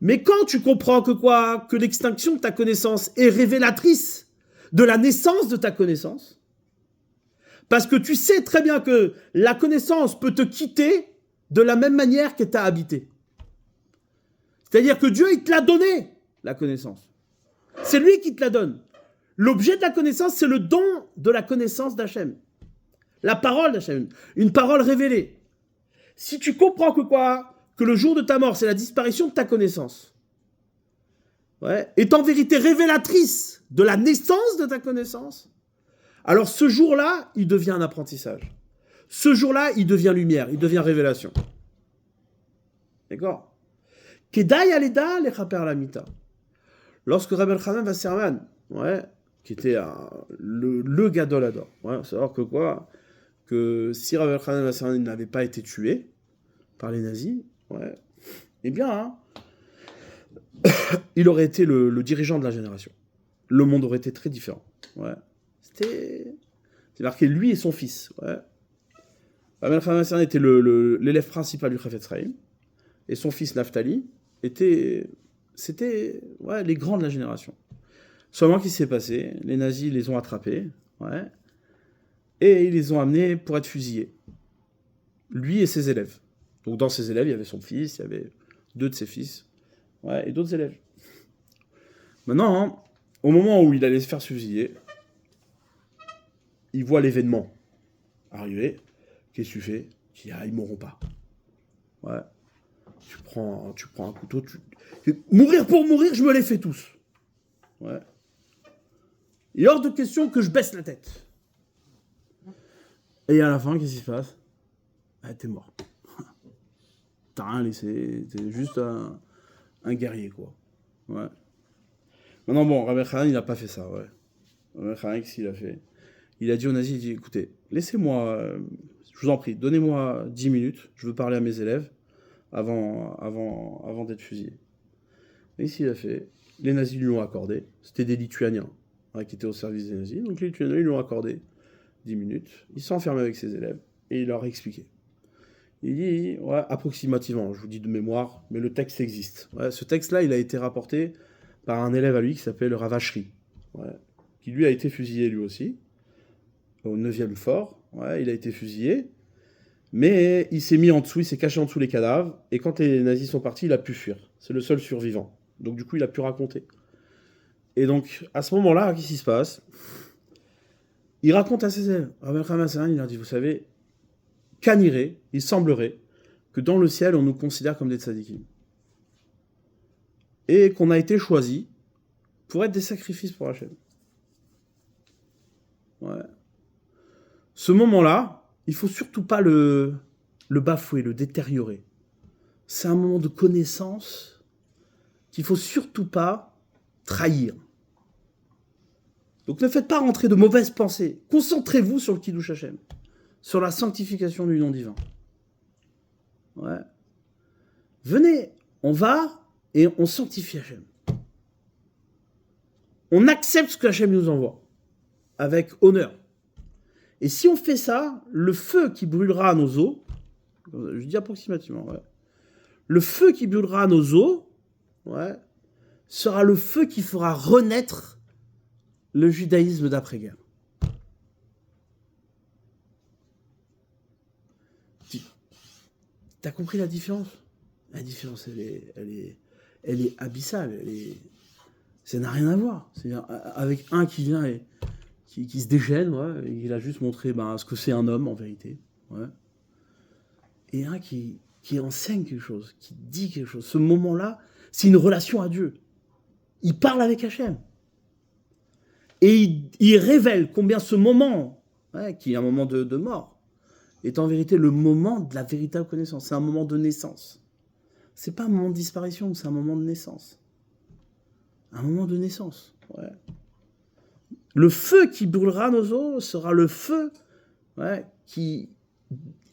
Mais quand tu comprends que l'extinction de ta connaissance est révélatrice de la naissance de ta connaissance, parce que tu sais très bien que la connaissance peut te quitter de la même manière qu'elle t'a habité. C'est-à-dire que Dieu, il te l'a donné, la connaissance. C'est lui qui te la donne. L'objet de la connaissance, c'est le don de la connaissance d'Hachem. La parole d'Hachem, une parole révélée. Si tu comprends que le jour de ta mort, c'est la disparition de ta connaissance, est en vérité révélatrice de la naissance de ta connaissance, alors ce jour-là, il devient un apprentissage. Ce jour-là, il devient lumière, il devient révélation. D'accord? Kedai aleda lechaper lamita. Lorsque Rabbi Elchanan Wasserman, qui était le Gadol Hador, savoir que que si Rabbi Elchanan n'avait pas été tué par les nazis, ouais, eh bien, hein, il aurait été le dirigeant de la génération. Le monde aurait été très différent. Ouais. C'est marqué lui et son fils. Ouais. Rabbi Elchanan était l'élève principal du Chafetz Chaim, et son fils Naphtali c'était ouais, les grands de la génération. Seulement, qu'est-ce qui s'est passé? Les nazis les ont attrapés, ouais, et ils les ont amenés pour être fusillés. Lui et ses élèves. Donc dans ses élèves, il y avait son fils, il y avait 2 de ses fils, ouais, et d'autres élèves. Maintenant, hein, au moment où il allait se faire fusiller, il voit l'événement arriver. Qu'est-ce que tu fais? Tu dis, ah, ils mourront pas. Ouais. Tu prends un couteau, mourir pour mourir, je me les fais tous. Ouais. Il est hors de question que je baisse la tête. Et à la fin, qu'est-ce qui se passe? Ah, t'es mort. T'as rien laissé, t'es juste un guerrier, quoi. Ouais. Maintenant, bon, Rabbi Elchanan, il n'a pas fait ça, ouais. Rabbi Elchanan, qu'est-ce qu'il a fait? Il a dit aux nazis, il dit, écoutez, laissez-moi, je vous en prie, donnez-moi 10 minutes, je veux parler à mes élèves avant d'être fusillé. Et ici, il a fait, les nazis lui ont accordé, c'était des Lituaniens qui étaient au service des nazis, donc les Lituaniens lui ont accordé 10 minutes, il s'est enfermé avec ses élèves, et il leur a expliqué. Il dit, ouais, approximativement, je vous dis de mémoire, mais le texte existe. Ouais, ce texte-là, il a été rapporté par un élève à lui qui s'appelle Rav Ashri, ouais, qui lui a été fusillé lui aussi, au 9e fort, ouais, il a été fusillé, mais il s'est mis en dessous, il s'est caché en dessous les cadavres, et quand les nazis sont partis, il a pu fuir. C'est le seul survivant. Donc du coup, il a pu raconter. Et donc, à ce moment-là, qu'est-ce qui se passe? Il raconte à ses élèves. Rabbi Elchanan, il leur dit, vous savez, qu'anirait, il semblerait que dans le ciel, on nous considère comme des tzadikim. Et qu'on a été choisis pour être des sacrifices pour Hachem. Ouais. Ce moment-là, il ne faut surtout pas le bafouer, le détériorer. C'est un moment de connaissance qu'il ne faut surtout pas trahir. Donc ne faites pas rentrer de mauvaises pensées. Concentrez-vous sur le Kiddush Hashem, sur la sanctification du nom divin. Ouais. Venez, on va et on sanctifie Hashem. On accepte ce que Hashem nous envoie, avec honneur. Et si on fait ça, le feu qui brûlera nos os, je dis approximativement, ouais, le feu qui brûlera nos os, ouais, sera le feu qui fera renaître le judaïsme d'après-guerre. T'as compris la différence? La différence, elle est abyssale. Ça n'a rien à voir. C'est-à-dire, avec un qui vient et qui se déchaîne, ouais, et il a juste montré ce que c'est un homme en vérité. Ouais. Et un qui enseigne quelque chose, qui dit quelque chose. Ce moment-là, c'est une relation à Dieu. Il parle avec Hachem. Et il révèle combien ce moment, ouais, qui est un moment de mort, est en vérité le moment de la véritable connaissance. C'est un moment de naissance. C'est pas un moment de disparition, c'est un moment de naissance. Un moment de naissance, ouais. Le feu qui brûlera nos os sera le feu, ouais, qui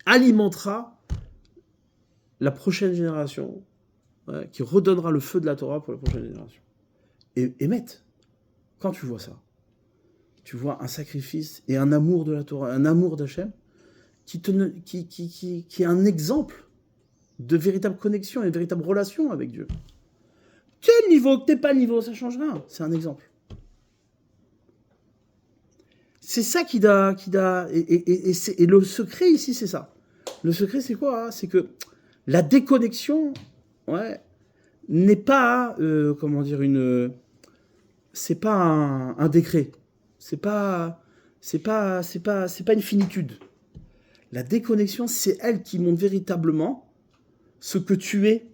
alimentera la prochaine génération, ouais, qui redonnera le feu de la Torah pour la prochaine génération. Et Mette, quand tu vois ça, tu vois un sacrifice et un amour de la Torah, un amour d'Hachem, qui est un exemple de véritable connexion et de véritable relation avec Dieu. Quel niveau, que t'es pas niveau, ça change rien. C'est un exemple. C'est ça et le secret ici, c'est ça. Le secret, c'est quoi? C'est que la déconnexion, ouais, n'est pas, c'est pas un décret. C'est pas une finitude. La déconnexion, c'est elle qui montre véritablement ce que tu es.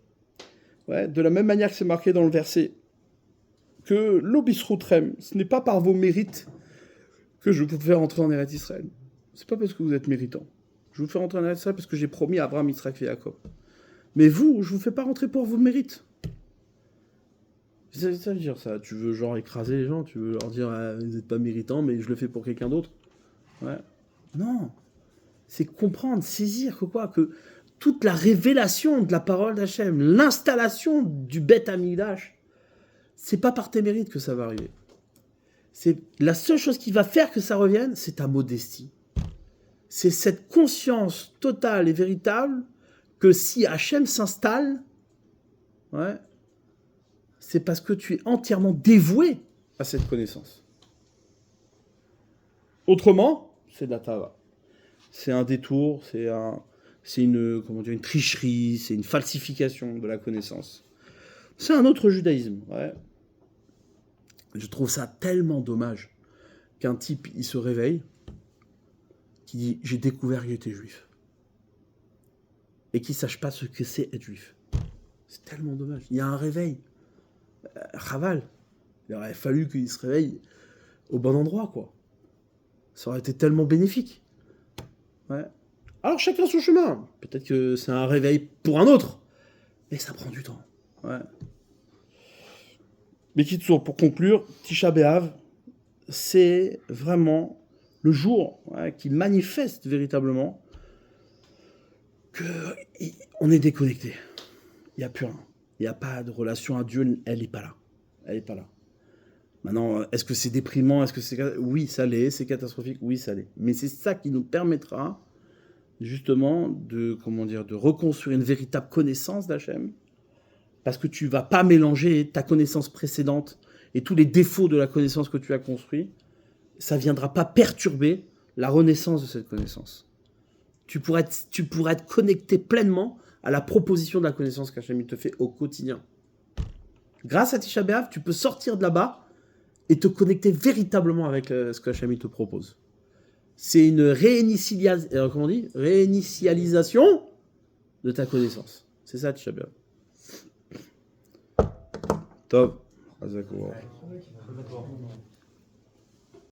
Ouais, de la même manière que c'est marqué dans le verset, que l'obisrutrem, ce n'est pas par vos mérites que je vous fais rentrer en Eretz Israël. C'est pas parce que vous êtes méritant. Je vous fais rentrer en Eretz Israël parce que j'ai promis à Abraham, Yitzhak et Jacob. Mais vous, je vous fais pas rentrer pour vos mérites. C'est ça veut dire ça. Tu veux genre écraser les gens, tu veux leur dire vous n'êtes pas méritants, mais je le fais pour quelqu'un d'autre. Ouais. Non. c'est comprendre, saisir que toute la révélation de la parole d'Hachem, l'installation du Beth Amikdash, c'est pas par tes mérites que ça va arriver. C'est la seule chose qui va faire que ça revienne, c'est ta modestie. C'est cette conscience totale et véritable que si Hachem s'installe, ouais, c'est parce que tu es entièrement dévoué à cette connaissance. Autrement, c'est de la tava. C'est un détour, c'est une tricherie, c'est une falsification de la connaissance. C'est un autre judaïsme, ouais. Je trouve ça tellement dommage qu'un type, il se réveille, qui dit « j'ai découvert qu'il était juif » et qu'il ne sache pas ce que c'est être juif. C'est tellement dommage. Il y a un réveil. Chaval. Il aurait fallu qu'il se réveille au bon endroit, quoi. Ça aurait été tellement bénéfique. Ouais. Alors chacun son chemin. Peut-être que c'est un réveil pour un autre, mais ça prend du temps. Ouais. Mais Kitsour, pour conclure, Tisha B'Av, c'est vraiment le jour, ouais, qui manifeste véritablement qu'on est déconnecté. Il n'y a plus rien. Il n'y a pas de relation à Dieu, elle n'est pas là. Elle n'est pas là. Maintenant, est-ce que c'est déprimant? Est-ce que c'est... Oui, ça l'est. C'est catastrophique? Oui, ça l'est. Mais c'est ça qui nous permettra justement de reconstruire une véritable connaissance d'Hachem, parce que tu ne vas pas mélanger ta connaissance précédente et tous les défauts de la connaissance que tu as construite. Ça ne viendra pas perturber la renaissance de cette connaissance. Tu pourras être connecté pleinement à la proposition de la connaissance qu'Hachem te fait au quotidien. Grâce à Tisha B'Av, tu peux sortir de là-bas et te connecter véritablement avec ce que Hachem te propose. C'est une réinitialisation de ta connaissance. C'est ça, Tisha B'Av. Tov.